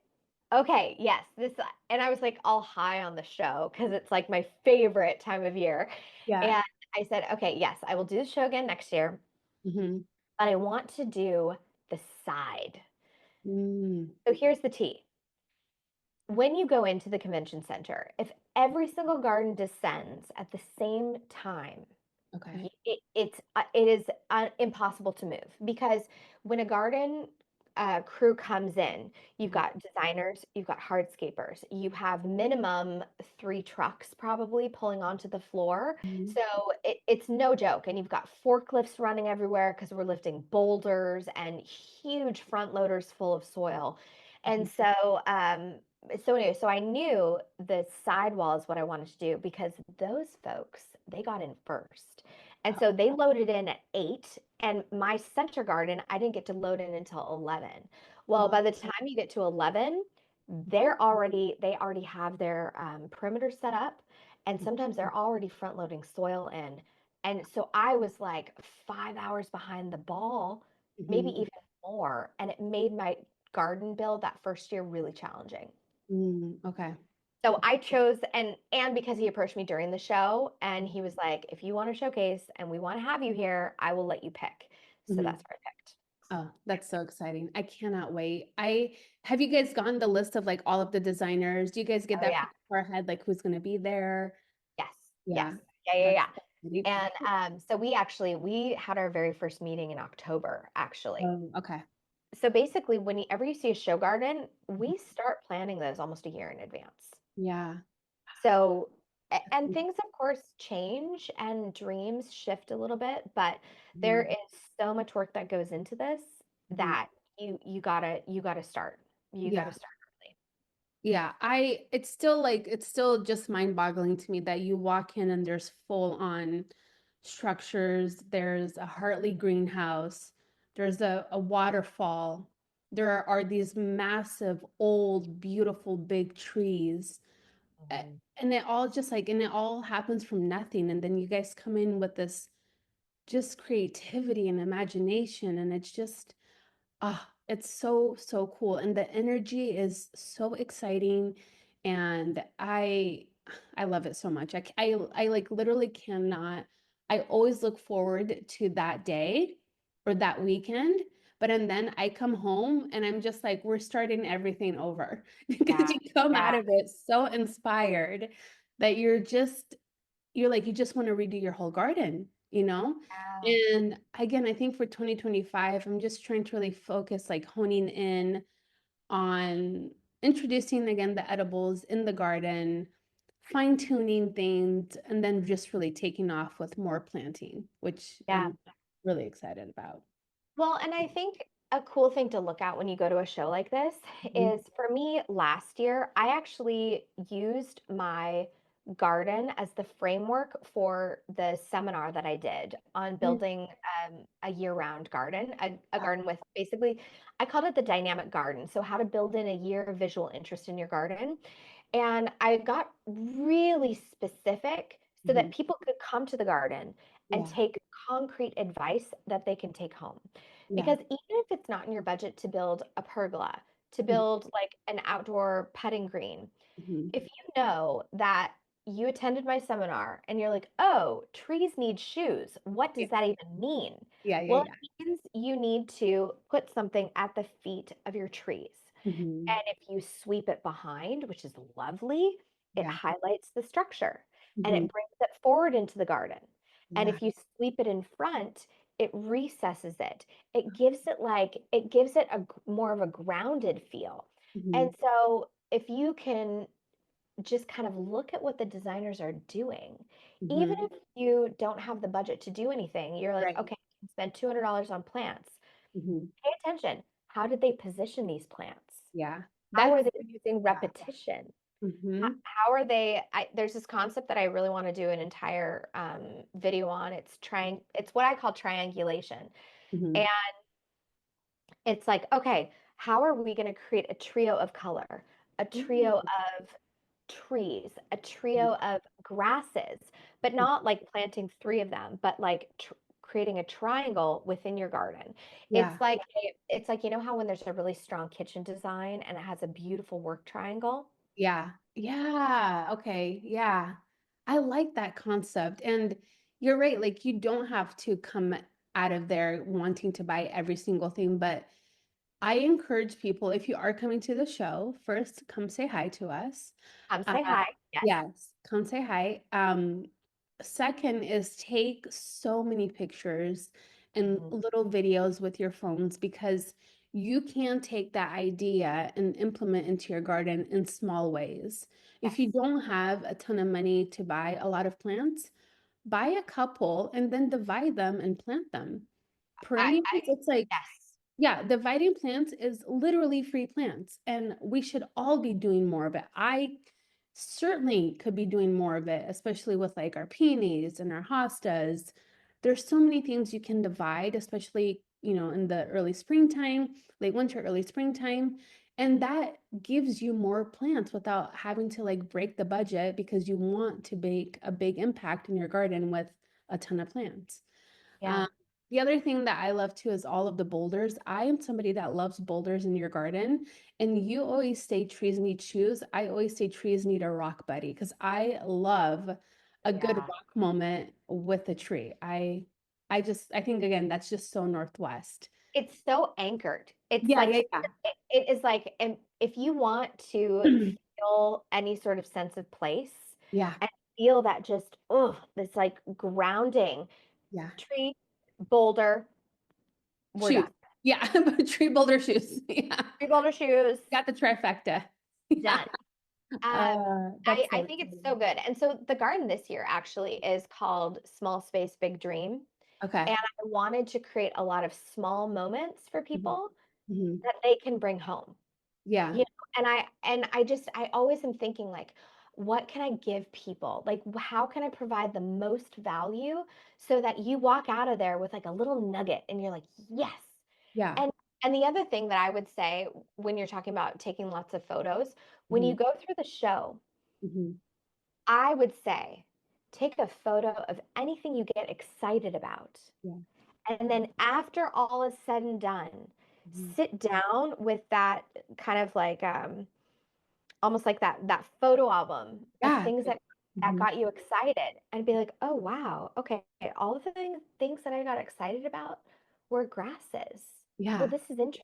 okay, yes, this, and I was like all high on the show because it's like my favorite time of year. Yeah. And I said, okay, yes, I will do the show again next year, Mhm. but I want to do the side. Mm. So here's the tea. When you go into the convention center, if every single garden descends at the same time, Okay. it is impossible to move because when a garden crew comes in, you've Mhm. got designers, you've got hardscapers, you have minimum three trucks probably pulling onto the floor. Mhm. So it's no joke. And you've got forklifts running everywhere because we're lifting boulders and huge front loaders full of soil. And Mhm. so anyway, so I knew the sidewall is what I wanted to do because those folks, they got in first. And so they loaded in at 8, and my center garden, I didn't get to load in until 11. Well, Oh. by the time you get to 11, they already have their perimeter set up, and sometimes they're already front loading soil in. And so I was like 5 hours behind the ball, maybe Mhm. even more, and it made my garden build that first year really challenging. Mm. Okay. So I chose and because he approached me during the show and he was like, if you want to showcase and we want to have you here, I will let you pick. So Mhm. that's what I picked. Oh, that's so exciting. I cannot wait. I have you guys gotten the list of like all of the designers? Do you guys get Oh that yeah. pretty far ahead, like who's going to be there? Yes. Yes. Yeah, Yeah, yeah, that's yeah. so exciting. And so we had our very first meeting in October, actually. Oh, okay. So basically, whenever you see a show garden, we start planning those almost a year in advance. Yeah. So, and things of course change and dreams shift a little bit, but there Mhm. is so much work that goes into this Mhm. that you gotta start. You gotta Yeah. start early. Yeah, it's still just mind-boggling to me that you walk in and there's full-on structures, there's a Hartley greenhouse, there's a waterfall, there are these massive, old, beautiful, big trees. Mhm. And it all just like, and it all happens from nothing. And then you guys come in with this just creativity and imagination, and it's just, ah, it's so, so cool. And the energy is so exciting. And I love it so much. I like literally cannot, I always look forward to that day or that weekend. But and then I come home and I'm just like, we're starting everything over because Yeah, you come out yeah, of it so inspired that you're like, you just want to redo your whole garden, you know? yeah, And again, I think for 2025, I'm just trying to really focus, like honing in on introducing again the edibles in the garden, fine tuning things, and then just really taking off with more planting, which yeah. I'm really excited about. Well, and I think a cool thing to look at when you go to a show like this Mhm. is for me last year, I actually used my garden as the framework for the seminar that I did on Mm, building a year-round garden, a yeah. garden with basically, I called it the dynamic garden. So how to build in a year of visual interest in your garden. And I got really specific so Mhm. that people could come to the garden and Yeah. take concrete advice that they can take home. Yeah. Because even if it's not in your budget to build a pergola, to Mhm. build like an outdoor putting green, Mhm. if you know that you attended my seminar and you're like, oh, trees need shoes, what Yeah. does that even mean? Yeah. Yeah. Well, Yeah. it means you need to put something at the feet of your trees. Mhm. And if you sweep it behind, which is lovely, it Yeah. highlights the structure and Mhm. it brings it forward into the garden. And Yeah. if you sweep it in front, it recesses it. It gives it more of a grounded feel. Mhm. And so if you can just kind of look at what the designers are doing. Even Mhm. if you don't have the budget to do anything, you're like, Right. okay, I can spend $200 on plants. Mhm. Pay attention. How did they position these plants? Yeah. How That's are they using yeah. repetition? Mhm. How are they? There's this concept that I really want to do an entire video on. It's what I call triangulation. Mhm. And it's like, okay, how are we going to create a trio of color, a trio Mm. of trees, a Mhm. trio of grasses, but not like planting three of them, but like creating a triangle within your garden. Yeah. It's like, you know how when there's a really strong kitchen design and it has a beautiful work triangle? Yeah. Yeah. Okay. Yeah. I like that concept. And you're right. Like, you don't have to come out of there wanting to buy every single thing, but I encourage people, if you are coming to the show, first come say hi to us. Say hi. Yes. Yes, come say hi. Second is take so many pictures and Mhm. little videos with your phones because you can take that idea and implement into your garden in small ways. If you Yes. don't have a ton of money to buy a lot of plants, buy a couple and then divide them and plant them. Perennials, I it's like yes. yeah, dividing plants is literally free plants, and we should all be doing more of it. I certainly could be doing more of it, especially with like our peonies and our hostas. There's so many things you can divide, especially, in the early springtime, late winter, early springtime. And that gives you more plants without having to like break the budget because you want to make a big impact in your garden with a ton of plants. Yeah. Um, the other thing that I love too is all of the boulders. I am somebody that loves boulders in your garden, and you always say trees need shoes. I always say trees need a rock buddy because I love a good Yeah. rock moment with a tree. I think again that's just so Northwest. It's so anchored. It's Yeah, like yeah, yeah. it is like, and if you want to feel any sort of sense of place Yeah, and feel that just, oh, this like grounding yeah. tree, boulder, we're Shoes. done. Yeah, tree boulder shoes. Yeah. Tree, boulder, shoes, Got the trifecta. Yeah. done. Um, That's I so think it's so exciting. good. And so the garden this year actually is called Small Space, Big Dream. Okay. And I wanted to create a lot of small moments for Mhm. people Mhm. that they can bring home. Yeah. You know, I always am thinking like, what can I give people? Like, how can I provide the most value so that you walk out of there with like a little nugget and you're like, yes. Yeah. And and the other thing that I would say when you're talking about taking lots of photos, when you Mhm. go through the show, Mhm. I would say take a photo of anything you get excited about. Yeah. And then after all is said and done, Mhm. sit down with that kind of like almost like that photo album of Yeah. things that Mhm. got you excited and be like, oh wow, okay, all of the things that I got excited about were grasses. Well, Yeah. this is interesting.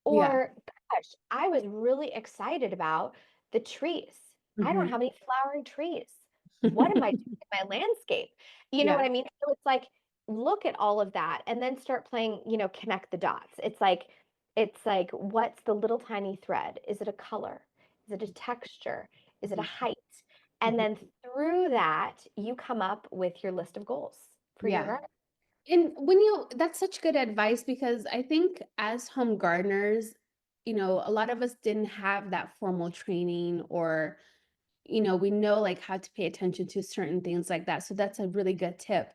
Yeah. Or gosh, I was really excited about the trees. I don't Mhm. have any flowering trees. What am I doing in my landscape? You know Yeah. what I mean? So it's like look at all of that and then start playing, connect the dots. It's like what's the little tiny thread? Is it a color? Is it a texture? Is it a Mhm. height? And Mhm. then through that, you come up with your list of goals for your Yeah. garden. And that's such good advice because I think as home gardeners, a lot of us didn't have that formal training or we know like how to pay attention to certain things like that. So that's a really good tip.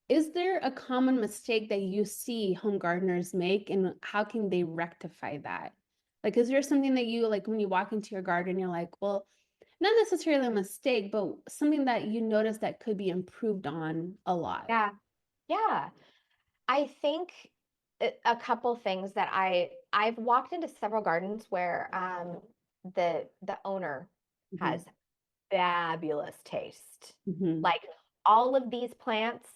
Is there a common mistake that you see home gardeners make, and how can they rectify that? Like, is there something that you like when you walk into your garden, you're like, well, not necessarily a mistake, but something that you notice that could be improved on a lot? Yeah. Yeah. I think a couple things that I've walked into several gardens where the owner Hmm. has fabulous taste. Hmm. Like all of these plants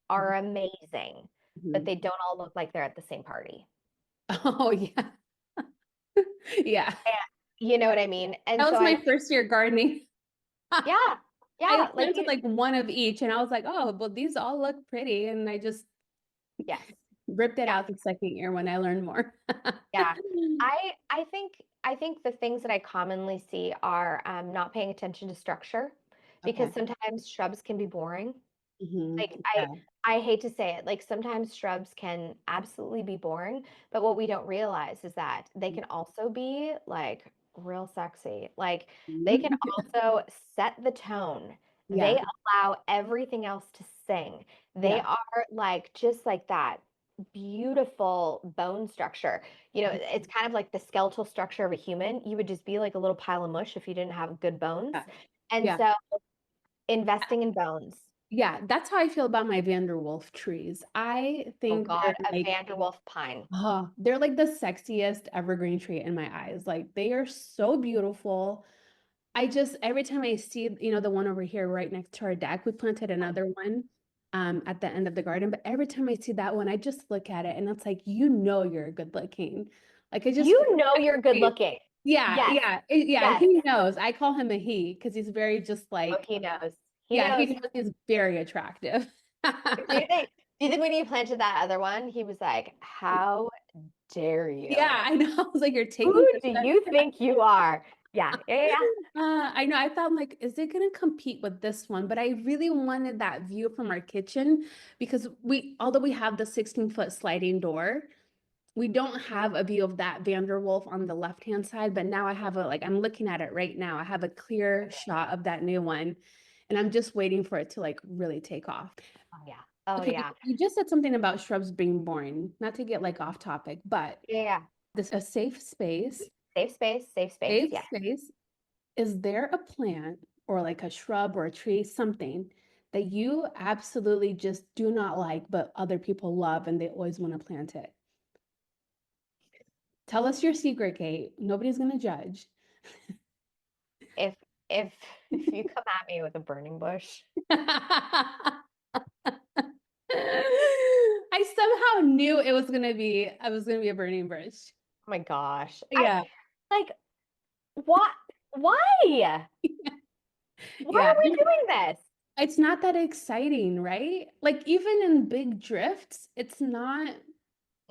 Hmm. are amazing, but Hmm. they don't all look like they're at the same party. Oh, yeah. Yeah. And you know what I mean? And That so was I'm my first year gardening. yeah, I yeah, like planted you like one of each, and I was like, oh, well, these all look pretty. And I just yes. ripped it Yeah. out the second year when I learned more. Yeah. I think the things that I commonly see are not paying attention to structure because Okay. sometimes shrubs can be boring. Hmm. Like Yeah. I hate to say it, like sometimes shrubs can absolutely be boring, but what we don't realize is that they can also be like real sexy. Like they can also set the tone. They Yeah. allow everything else to sing. They Yeah. are like just like that beautiful bone structure. It's kind of like the skeletal structure of a human. You would just be like a little pile of mush if you didn't have good bones. Yeah. And Yeah. so investing in bones. Yeah. That's how I feel about my Vanderwolf trees. I Oh think God, a Vanderwolf pine. they're like the sexiest evergreen tree in my eyes. Like they are so beautiful. I just every time I see, the one over here right next to our deck, we planted another one at the end of the garden. But every time I see that one, I just look at it and it's like, you're good looking. Like I just feel You know you're good great. looking. Yeah, Yes, yeah, yeah. yes. He knows. I call him a he because he's very just Oh, like, he knows. He yeah, he knows. knows he's very attractive. Do you think? Do you think when you planted that other one, he was like, "How dare you? Yeah, I know. I was like, you're taking Who do the you think you are?" Yeah, yeah, yeah. I know. I thought like, is it going to compete with this one? But I really wanted that view from our kitchen because although we have the 16-foot sliding door, we don't have a view of that Vanderwolf on the left-hand side. But now I have I'm looking at it right now. I have a clear shot of that new one, and I'm just waiting for it to like really take off. Oh yeah. Oh Okay, yeah. you just said something about shrubs being boring. Not to get like off topic, but Yeah, yeah. this a safe space. Safe space. Safe space. Safe Yeah. space. Is there a plant or like a shrub or a tree, something that you absolutely just do not like, but other people love and they always want to plant it? Tell us your secret, Kate. Nobody's going to judge. If if if you come at me with a burning bush, I somehow knew I was going to be a burning bush. oh my gosh, I Yeah. like what? Why? Why Yeah. are we doing this? It's not that exciting, right? Like even in big drifts, it's Mm-mm. not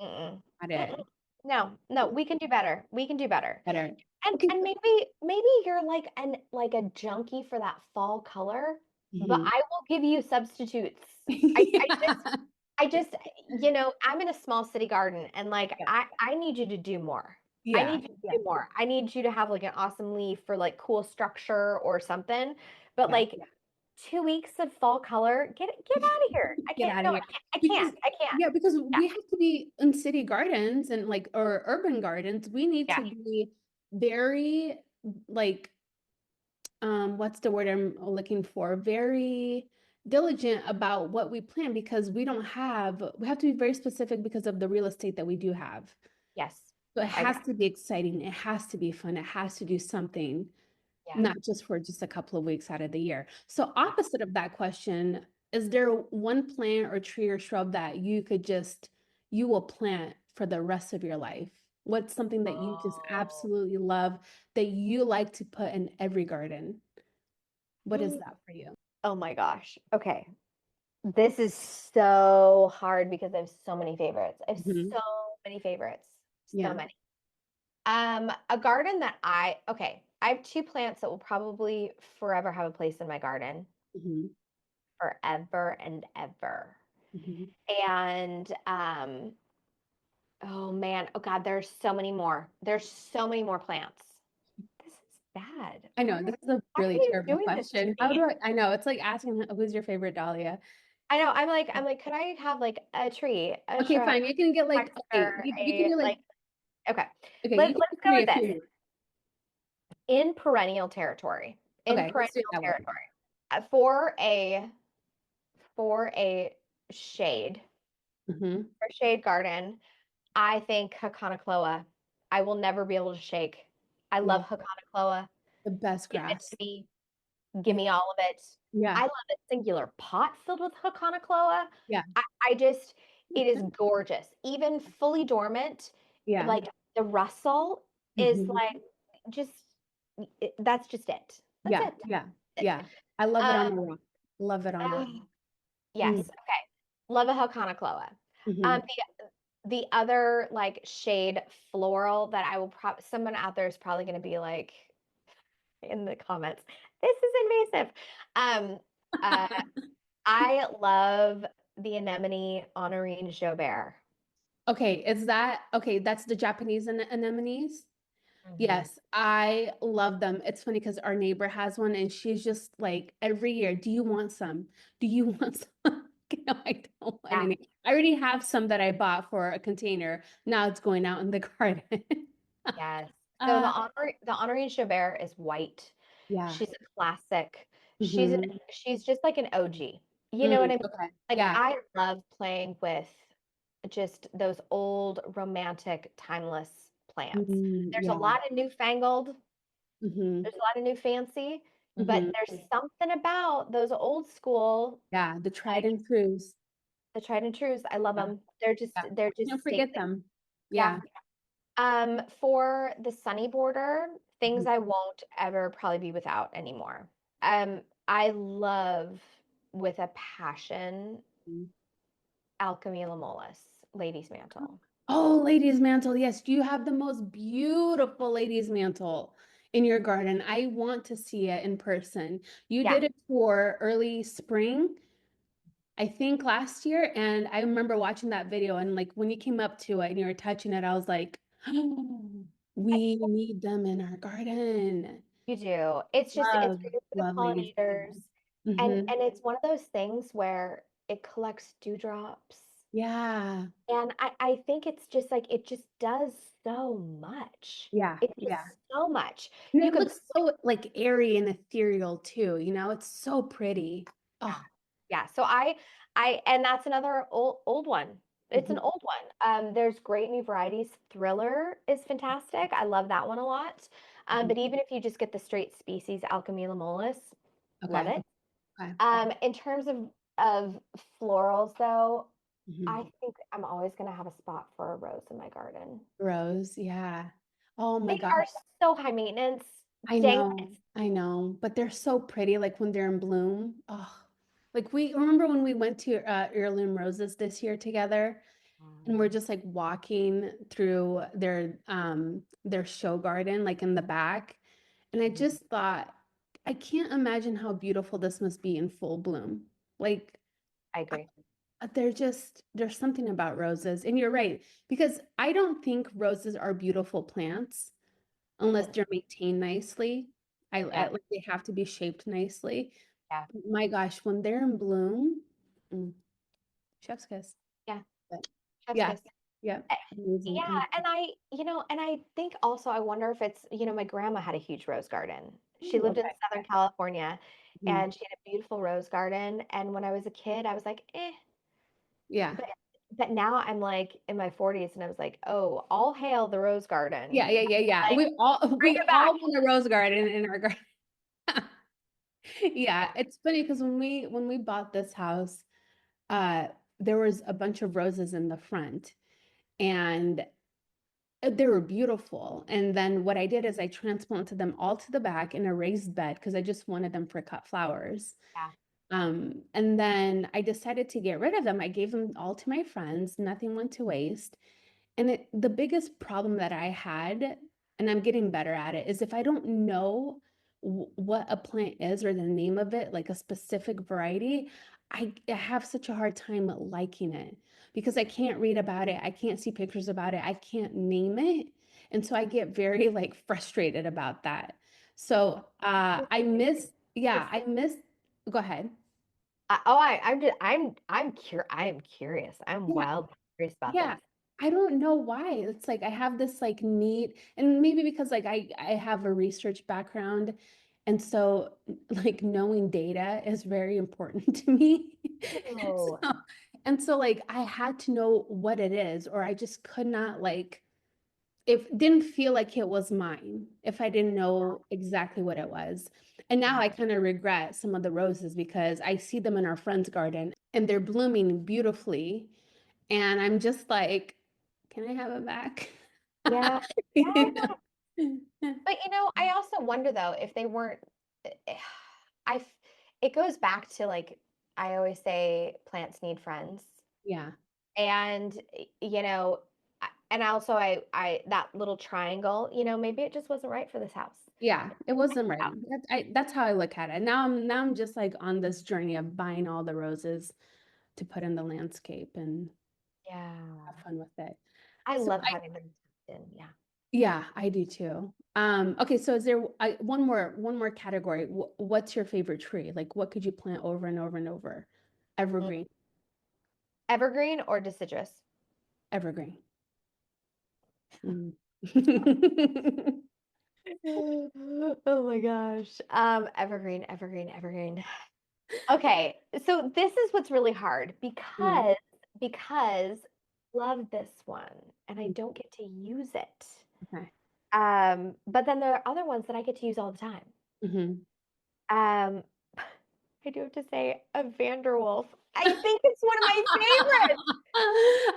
Mm-mm. it. No, no, we can do better. We can do better. Better. And Okay. and maybe you're like a junkie for that fall color, but Mhm. I will give you substitutes. I I just Yeah. I just I'm in a small city garden and like Yeah. I need you to do more. I Yeah. need you to Yeah. do more. I need you to have like an awesome leaf for like cool structure or something. But Yeah. like 2 weeks of fall color, get out of here. I Get can't. out of No, here. I Because can't. I can't. yeah, because Yeah. we have to be in city gardens and like or urban gardens. We need Yeah. to be very like what's the word I'm looking for? Very diligent about what we plan because we have to be very specific because of the real estate that we do have. Yes. So it I agree. has to be exciting. It has to be fun. It has to do something, Yeah. not just for just a couple of weeks out of the year. So Yeah. opposite of that question, is there one plant or tree or shrub that you will plant for the rest of your life? What's something that you just Oh. absolutely love that you like to put in every garden? What is that for you? Oh my gosh. Okay. This is so hard because I have so many favorites. I have Hmm. so many favorites. So Yeah. many. A garden that I have two plants that will probably forever have a place in my garden, Hmm. forever and ever. Hmm. And oh man, oh God, there's so many more. There's so many more plants. bad. I know this is a Why are really you terrible doing this to question. How me? do I know it's like asking who's your favorite Dahlia? I know. I'm like, could I have like a tree, a Okay, shrub, fine. You can get like texture, okay, you can a do like like okay. okay, you Let, can let's do go three with if this. you want. In perennial territory. In Okay, let's do it perennial that way. territory. For a shade, Hmm. for shade garden, I think Hakanakloa. I will never be able to shake. I Yeah, love Hakanakloa. the best Give it to grass. me. Give Yeah, me all of it. I yeah, love a singular pot filled with Hakanakloa. yeah, I just, it is gorgeous. Even fully dormant, yeah. like the rustle is Hmm. like just, that's just it. That's Yeah, it. yeah, yeah. I love it Um, on the rock. Love it on the rock. oh, yes. Mm. Okay. Love a Hakanakloa. Hmm. The other like shade floral that I will probably, someone out there is probably going to be like in the comments, this is invasive. Um, uh, I love the anemone honorine Jobert. Okay, is that okay? That's the Japanese anemones. Mhm. Yes, I love them. It's funny because our neighbor has one and she's just like every year, do you want some? Do you want some? No, I don't want Yeah, any. I already have some that I bought for a container. Now it's going out in the garden. yes. So Uh, the honorine Jobert is white. yeah. She's a classic. Hmm. She's just like an OG. You know what I Mm, mean? okay. Like Yeah. I love playing with just those old romantic timeless plants. Mm, There's a yeah. lot of newfangled, Hmm. there's a lot of new fancy, but Hmm. there's something about those old school, Yeah. The tried like and trues. the tried and trues. I love Yeah. them. Yeah. They're just Don't forget stately. them. Yeah. Yeah. For the sunny border, things Mhm. I won't ever probably be without anymore. I love with a passion Alchemy Lamolis, Lady's Mantle. Oh, ladies' mantle. Yes, you have the most beautiful ladies' mantle in your garden. I want to see it in person. You Yeah, did it for early spring, I think last year, and I remember watching that video and like when you came up to it and you were touching it, I was like, oh, we need them in our garden. you do. It's Love, great for the love ladies' pollinators. mantle. And Hmm. it's one of those things where it collects dewdrops. Yeah, And I think it's just like it just does so much. yeah, It's yeah. just so much. And You it could looks so like airy and ethereal too, you know, it's so pretty. Yeah. Oh, Yeah. So and that's another old one. It's an mhm, old one. There's great new varieties. Thriller is fantastic. I love that one a lot. mhm. But even if you just get the straight species Alchemilla mollis, love Okay, it. okay. In terms of florals though, Mhm. I think I'm always gonna have a spot for a rose in my garden. Rose, yeah. Oh my They God. are so high maintenance. Dang it. I know, but they're so pretty, like when they're in bloom. Oh, like we remember when we went to Heirloom Roses this year together, and we're just like walking through their show garden, like in the back, and I just thought, I can't imagine how beautiful this must be in full bloom. Like I agree. there's something about roses, and you're right, because I don't think roses are beautiful plants unless Mm, they're maintained nicely. yeah. Like they have to be shaped nicely. Yeah. My gosh, when they're in bloom, mm, chef's kiss. Yeah. But Chef's yeah, kiss. yeah, Eh, amazing, Yeah, amazing. and I think also I wonder if it's, my grandma had a huge rose garden. She Ooh, lived in okay. Southern California Mhm. and she had a beautiful rose garden. And when I was a kid, I was like, Yeah, but but now I'm like in my 40s and I was like, oh, all hail the rose yeah, garden. yeah, yeah, yeah. Like, bring We it back. all want a rose garden in our garden. Yeah, it's funny because when we bought this house, uh, there was a bunch of roses in the front, and they were beautiful. And then what I did is I transplanted them all to the back in a raised bed because I just wanted them for cut flowers. Yeah, And then I decided to get rid of them. I gave them all to my friends. Nothing went to waste. And the biggest problem that I had, and I'm getting better at it, is if I don't know what a plant is or the name of it, like a specific variety, I have such a hard time liking it because I can't read about it. I can't see pictures about it. I can't name it. And so I get very like frustrated about that. So It's, I miss, go ahead. I am curious. I'm Yeah, wildly curious about yeah. this. I don't know why. It's like I have this like need, and maybe because like I have a research background, and so like knowing data is very important to me. Oh, So, and so like I had to know what it is, or I just could not like it didn't feel like it was mine if I didn't know exactly what it was. And now yeah. I kind of regret some of the roses because I see them in our friend's garden and they're blooming beautifully. And I'm just like, can I have it back? Yeah. You Yeah. know? But I also wonder though if they weren't eh, I f- it goes back to like I always say plants need friends. Yeah. And and also I that little triangle, maybe it just wasn't right for this house. Yeah, it wasn't right. House. That's how I look at it. Now I'm just like on this journey of buying all the roses to put in the landscape and have Yeah. fun with it. I So love having them in. Yeah. yeah, I do too. Okay, so is there one more category? What's your favorite tree? Like what could you plant over and over and over? Mm. Evergreen, Evergreen or deciduous? evergreen. Mm. Oh my gosh. Evergreen, evergreen, evergreen. Okay, so this is what's really hard Yeah. because love this one and I don't get to use it. Okay. But then there are other ones that I get to use all the time. Hmm. Um, I do have to say a Vanderwolf. I think it's one of my favorites.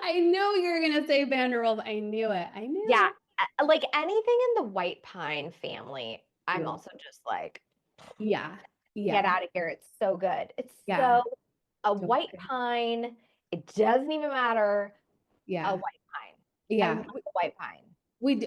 I knew you were gonna say Vanderbilt. I knew it. I knew Yeah, it. like anything in the white pine family, I'm Beautiful. also just like, Yeah. get Yeah. out of here. It's so good. It's Yeah. so a So white good. pine. It doesn't even matter. A Yeah. white pine. I Yeah. love a white pine.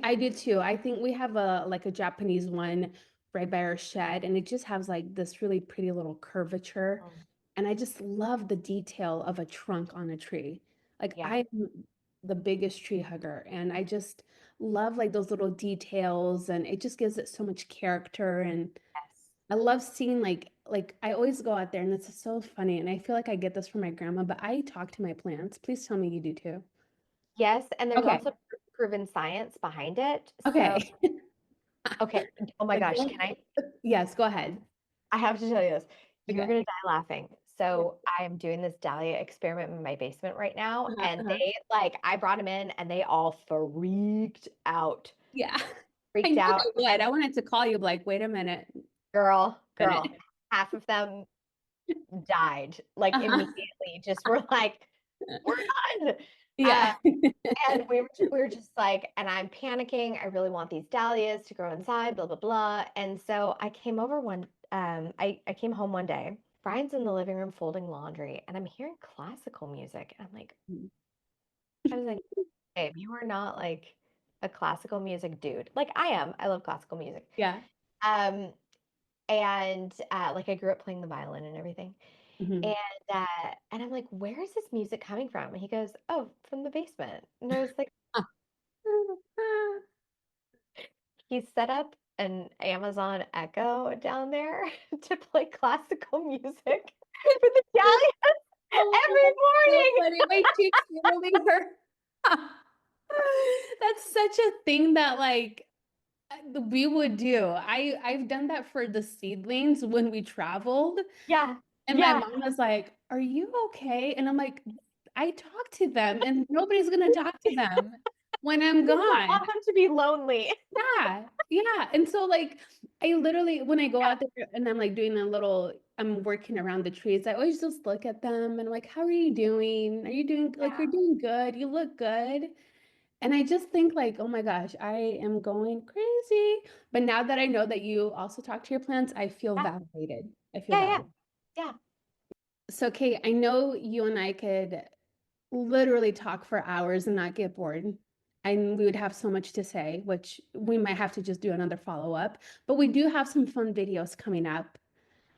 I did too. I think we have a like a Japanese one right by our shed, and it just has like this really pretty little curvature. Mm. And I just love the detail of a trunk on a tree. Like Yeah. I'm the biggest tree hugger, and I just love like those little details, and it just gives it so much character. And Yes. I love seeing like I always go out there, and it's so funny. And I feel like I get this from my grandma, but I talk to my plants. Please tell me you do too. Yes, and there's Okay. also proven science behind it. So, Okay. okay. Oh my Like, gosh, can I? yes, go ahead. I have to tell you this. You're Okay. gonna die laughing. Yeah. So I am doing this dahlia experiment in my basement right now, Uh-huh, and uh-huh. they like I brought them in, and they all freaked out, Yeah. I freaked knew out, they would. and I wanted to call you, like, wait a girl, minute. half of them died like Uh-huh. immediately. Just were like, we're done. Yeah. And we were just like, and I'm panicking. I really want these dahlias to grow inside, blah blah blah. And so I came home one day. Brian's in the living room folding laundry, and I'm hearing classical music. And I was like, babe, you are not like a classical music dude. Like I am. I love classical music. Yeah. Um, and like I grew up playing the violin and everything. Mhm. And I'm like, where is this music coming from? And he goes, oh, from the basement. And I was like, he set up an Amazon Echo down there to play classical music for the Dahlias every Oh, so morning. funny. My cheeks literally hurt. That's such a thing that like we would do. I've done that for the seedlings when we traveled. Yeah, And my yeah. mom was like, "Are you okay?" And I'm like, "I talk to them, and nobody's gonna talk to them when I'm You don't gone." want them to be lonely. Yeah, yeah. And so like I literally when I go Yeah, out there and I'm like doing a little, I'm working around the trees, I always just look at them and I'm like, "How are you doing? Are you doing like you're yeah, doing good? You look good." And I just think like, "Oh my gosh, I am going crazy." But now that I know that you also talk to your plants, I feel yeah, validated. I feel yeah, yeah, validated. yeah. So, Kate, I know you and I could literally talk for hours and not get bored. And we would have so much to say, which we might have to just do another follow-up. But we do have some fun videos coming up.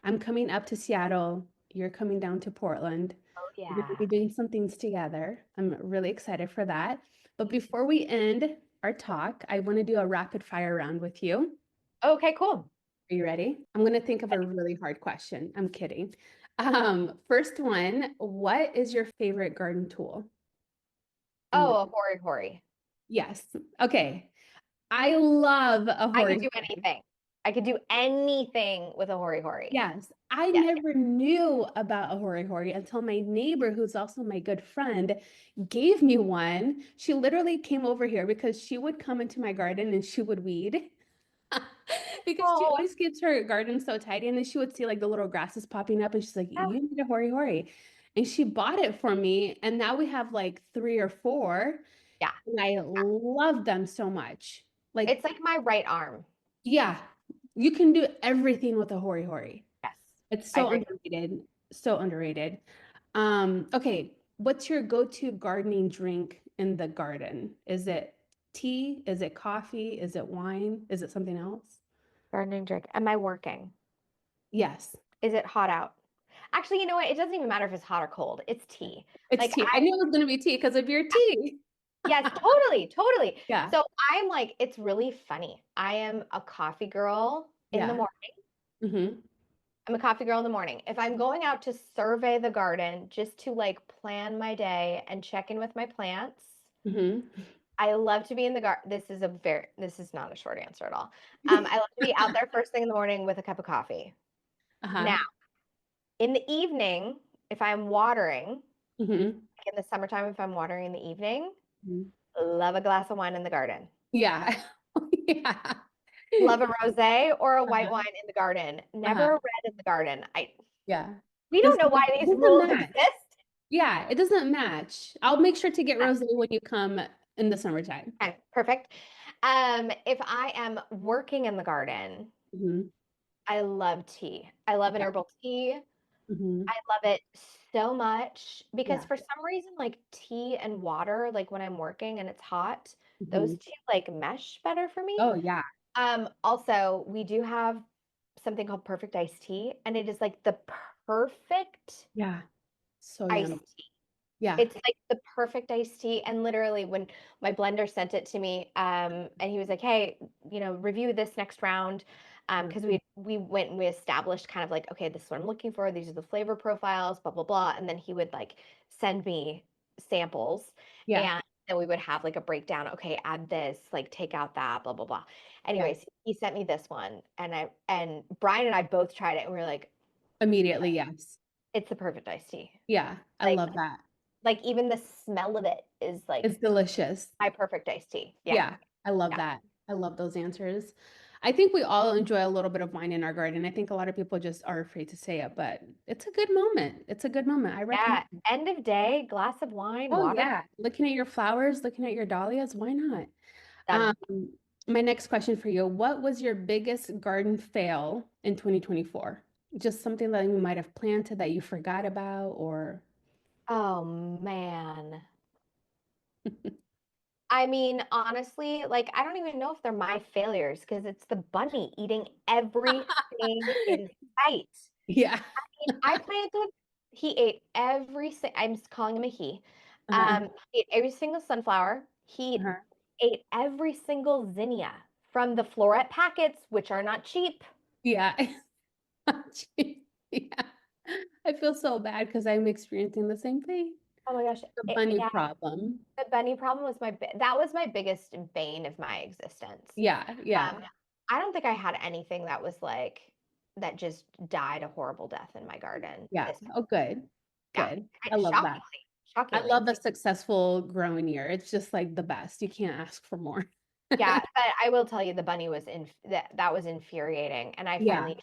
I'm coming up to Seattle. You're coming down to Portland. Oh We're going to yeah. be doing some things together. I'm really excited for that. But before we end our talk, I want to do a rapid fire round with you. Okay, cool. Are you ready? I'm going to think of a really hard question. I'm kidding. First one, what is your favorite garden tool? And Oh, a hori hori. yes. Okay. I love a I could hori. do anything. I could do anything with a hori hori. Yes. I Yeah. never knew about a hori hori until my neighbor, who's also my good friend, gave me one. She literally came over here because she would come into my garden and she would weed. Because she Oh, always keeps her garden so tidy, and then she would see like the little grasses popping up, and she's like, yeah. "You need a hori hori," and she bought it for me, and now we have like three or four, Yeah. and I love them so much. Like, It's like my right arm. yeah, you can do everything with a hori hori. Yes. It's I so agree. underrated, so underrated. Okay, what's your go-to gardening drink in the garden? Is it tea? Is it coffee? Is it wine? Is it something else? Gardening drink. Am I working? Yes. Is it hot out? Actually, you know what? It doesn't even matter if it's hot or cold. It's tea. It's Like tea. I knew it was going to be tea because of your tea. yes, totally, totally. Yeah. So I'm like, it's really funny. I am a coffee girl in the Yeah. morning. Hmm. I'm a coffee girl in the morning. If I'm going out to survey the garden just to like plan my day and check in with my plants, Hmm. I love to be in the garden. This is not a short answer at all. I love to be out there first thing in the morning with a cup of coffee. Now, Uh-huh. in the evening, if I'm watering, Hmm. like in the summertime, if I'm watering in the evening, Hmm. love a glass of wine in the garden. Yeah. Yeah. Love a rosé or a white Uh-huh. wine in the garden. Uh-huh. Never a red in the garden. I Yeah. We don't know why It these doesn't rules match. exist. Yeah, it doesn't match. I'll make sure to get rosé when you come in the summertime. Okay, perfect. If I am working in the garden, Hmm. I love tea. I love an Yeah. herbal tea. Hmm. I love it so much because Yeah. for some reason, like tea and water, like when I'm working and it's hot, those Hmm. two like mesh better for me. Oh, yeah. Also, we do have something called perfect iced tea, and it is like the perfect Yeah. So iced yummy. tea. Yeah. It's like the perfect iced tea. And literally, when my blender sent it to me, and he was like, "Hey, review this next round," Uh-huh. because we went and we established kind of like, okay, this is what I'm looking for. These are the flavor profiles, blah blah blah. And then he would like send me samples, Yeah. and then we would have like a breakdown. Okay, add this, like take out that, blah blah blah. Yeah. Anyways, he sent me this one, and Brian and I both tried it, and we were like, Immediately, yes. it's the perfect iced tea. Yeah. I Like love that. like even the smell of it is It's like delicious. my perfect iced tea. Yeah. Yeah, I love Yeah. that. I love those answers. I think we all enjoy a little bit of wine in our garden. I think a lot of people just are afraid to say it, but it's a good moment. It's a good moment. I recommend Yeah. it. End of day, glass of wine, Oh water. yeah. Looking at your flowers, looking at your dahlias, why not? Done. Um, my next question for you, what was your biggest garden fail in 2024? Just something that you might have planted that you forgot about or Oh man. I mean, honestly, like I don't even know if they're my failures because it's the bunny eating everything in sight. yeah. I planted, he ate I'm calling him a he. Uh-huh. He ate every single sunflower. He Uh-huh. ate every single zinnia from the floret packets, which are not cheap. Yeah. Yeah. I feel so bad because I'm experiencing the same thing. Oh my gosh. The bunny Yeah, problem. the bunny problem was that was my biggest bane of my existence. Yeah, yeah, Um, I don't think I had anything that was like that just died a horrible death in my garden yeah. this time. Oh, good. Yeah. Good. I love that. I Shockingly. love a successful growing year. It's just like the best. You can't ask for more. Yeah, but I will tell you the bunny was that was infuriating and I Yeah. finally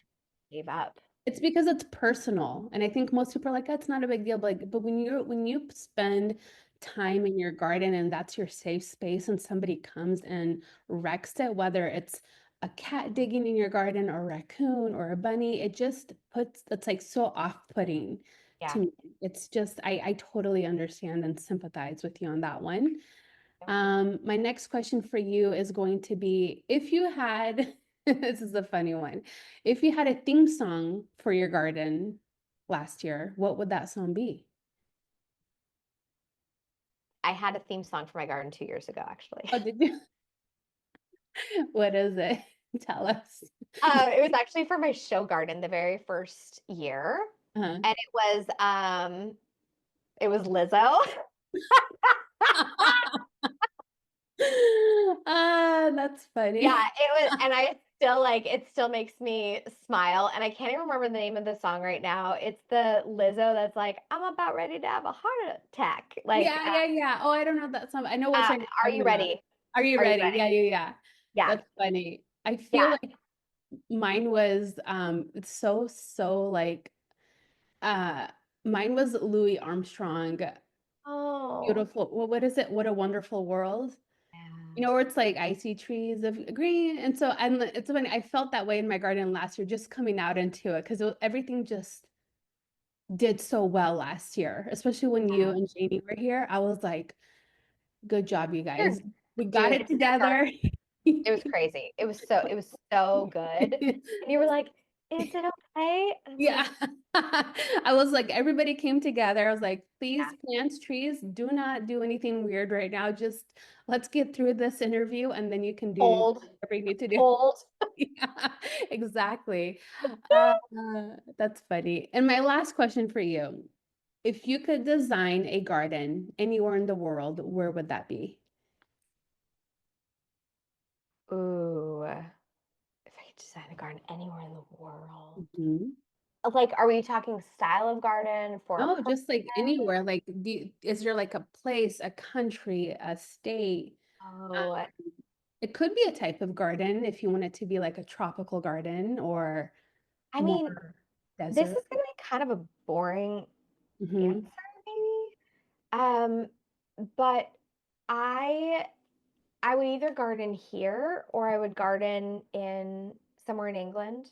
gave up. It's because it's personal. And I think most people are like, that's not a big deal. But when you spend time in your garden and that's your safe space and somebody comes and wrecks it, whether it's a cat digging in your garden or a raccoon or a bunny, it's like so off-putting to Yeah. me. It's just I totally understand and sympathize with you on that one. My next question for you is going to be if you had, this is a funny one. If you had a theme song for your garden last year, what would that song be? I had a theme song for my garden 2 years ago, actually. Oh, did you? What is it? Tell us. It was actually for my show garden the very first year, Uh-huh. and it was Lizzo. Ah, that's Yeah, funny. it was, and I still like it still makes me smile. And I can't even remember the name of the song right now. It's the Lizzo that's like, I'm about ready to have a heart attack. Yeah, yeah, yeah. Oh, I don't know that song. I know what song you're Are you talking about. ready? Are you Are you ready? ready? Yeah, yeah, yeah. Yeah, That's funny. I feel yeah. like mine was it's so like uh mine was Louis Armstrong, Oh, beautiful. Well, what is it? What a wonderful world. You yeah. know, where it's like I see trees of green. And so and it's funny, I felt that way in my garden last year, just coming out into it because everything just did so well last year, especially when you Yeah. and Janie were here. I was like, good job, you You're, guys. We got dude, it your garden, together. it was crazy. It was so good. And you were like, is it okay? And I'm like, Yeah. I was like, everybody came together. I was like, yeah, please, plants, trees, do not do anything weird right now. Just let's get through this interview and then you can do hold, whatever you need to do. hold. Yeah, exactly. That's funny. And my last question for you, if you could design a garden anywhere in the world, where would that be? Ooh, if I could design a garden anywhere in the world. Mhm. Like, are we talking style of garden for a No, person? just like anywhere. Like, is there like a place, a country, a state? Oh, It could be a type of garden if you want it to be like a tropical garden or I mean, more this desert. is gonna be kind of a boring answer, Hmm. maybe. Um, but I I would either garden here or I would garden in somewhere in England.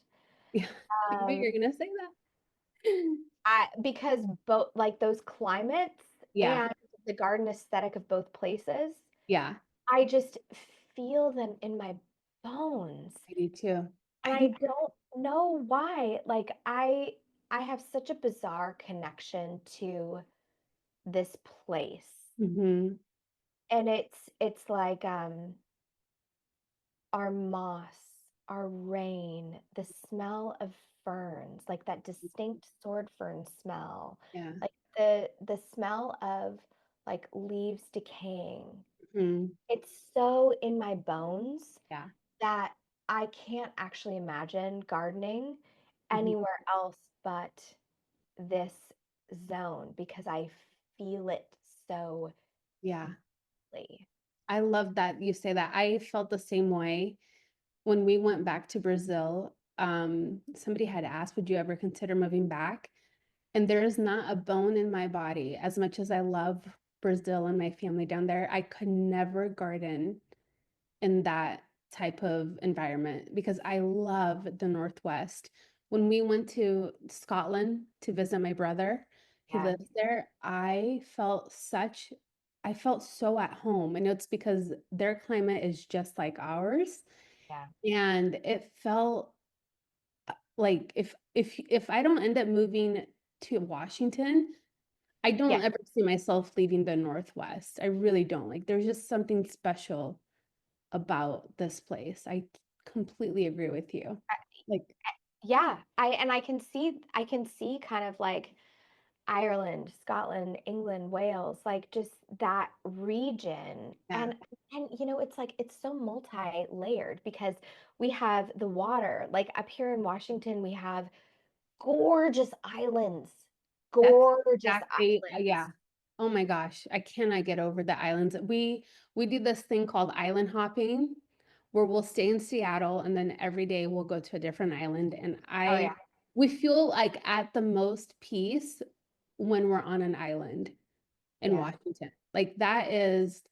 Yeah, I knew Um, you were gonna say that. because both like those climates Yeah, and the garden aesthetic of both places, yeah, I just feel them in my bones. I do too. And I I do. don't know why. Like I have such a bizarre connection to this place. Hmm. And it's like our moss, our rain, the smell of ferns, like that distinct sword fern smell, Yeah. like the smell of like leaves decaying. Hmm. It's so in my bones Yeah. that I can't actually imagine gardening Hmm. anywhere else but this zone because I feel it so Yeah. deeply. I love that you say that. I felt the same way when we went back to Brazil. Somebody had asked, would you ever consider moving back? And there is not a bone in my body, as much as I love Brazil and my family down there, I could never garden in that type of environment because I love the Northwest. When we went to Scotland to visit my brother, he Yeah, lives there, I felt so at home. And it's because their climate is just like ours. yeah, And it felt like if I don't end up moving to Washington, I yeah. don't ever see myself leaving the Northwest. I really don't. Like there's just something special about this place. I completely agree with you. Like, Yeah, I can see kind of like Ireland, Scotland, England, Wales, like just that region. yeah, And you know, it's like it's so multi-layered because we have the water. Like up here in Washington, we have gorgeous islands. that's Gorgeous exactly, islands. yeah. Oh my gosh, I cannot get over the islands. We do this thing called island hopping where we'll stay in Seattle and then every day we'll go to a different island and Oh I yeah. we feel like at the most peace when we're on an island in Yeah. Washington. Like that is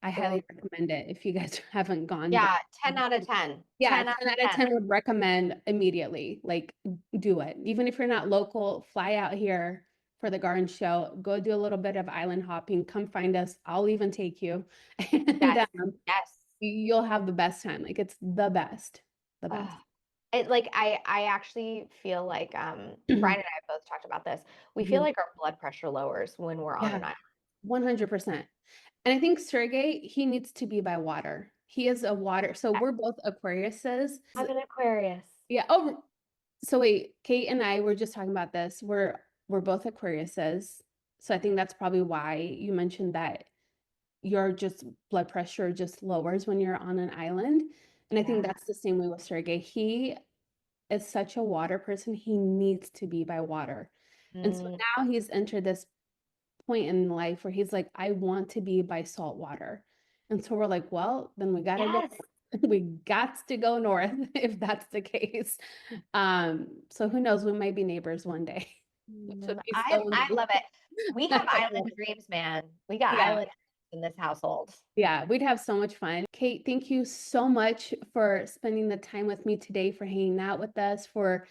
I Oh, highly recommend it if you guys haven't gone down. yeah, 10 out of 10. Yeah, 10 out 10 out of of 10. 10 would recommend immediately. Like, do it. Even if you're not local, fly out here for the garden show. Go do a little bit of island hopping. Come find us. I'll even take you. And Yes. Yes. you'll have the best time. Like, it's the best. The best. Oh, it like I actually feel like Brian and I have both talked about this. We feel Mhm. like our blood pressure lowers when we're on Yeah, an island. 100%. And I think Sergey, he needs to be by water. He is a water. So we're both Aquariuses. I'm an Aquarius. Yeah. Oh, so wait, Kate and I were just talking about this. We're both Aquariuses. So I think that's probably why you mentioned that your just blood pressure just lowers when you're on an island. And I think Yeah. that's the same way with Sergey. He is such a water person. He needs to be by water. And so Mm, now he's entered this point in life where he's like, I want to be by salt water. And so we're like, well, then we gotta go. yes. We got to go north if that's the case. So who knows? We might be neighbors one day. So he's I still in I love it. We have the island dreams, man. We got yeah. island dreams in this household. Yeah, we'd have so much fun. Kate, thank you so much for spending the time with me today, for hanging out with us, for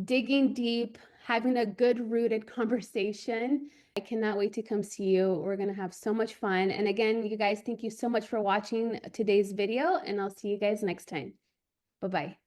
digging deep, having a good rooted conversation. I cannot wait to come see you. We're going to have so much fun. And again, you guys, thank you so much for watching today's video, and I'll see you guys next time. Bye-bye.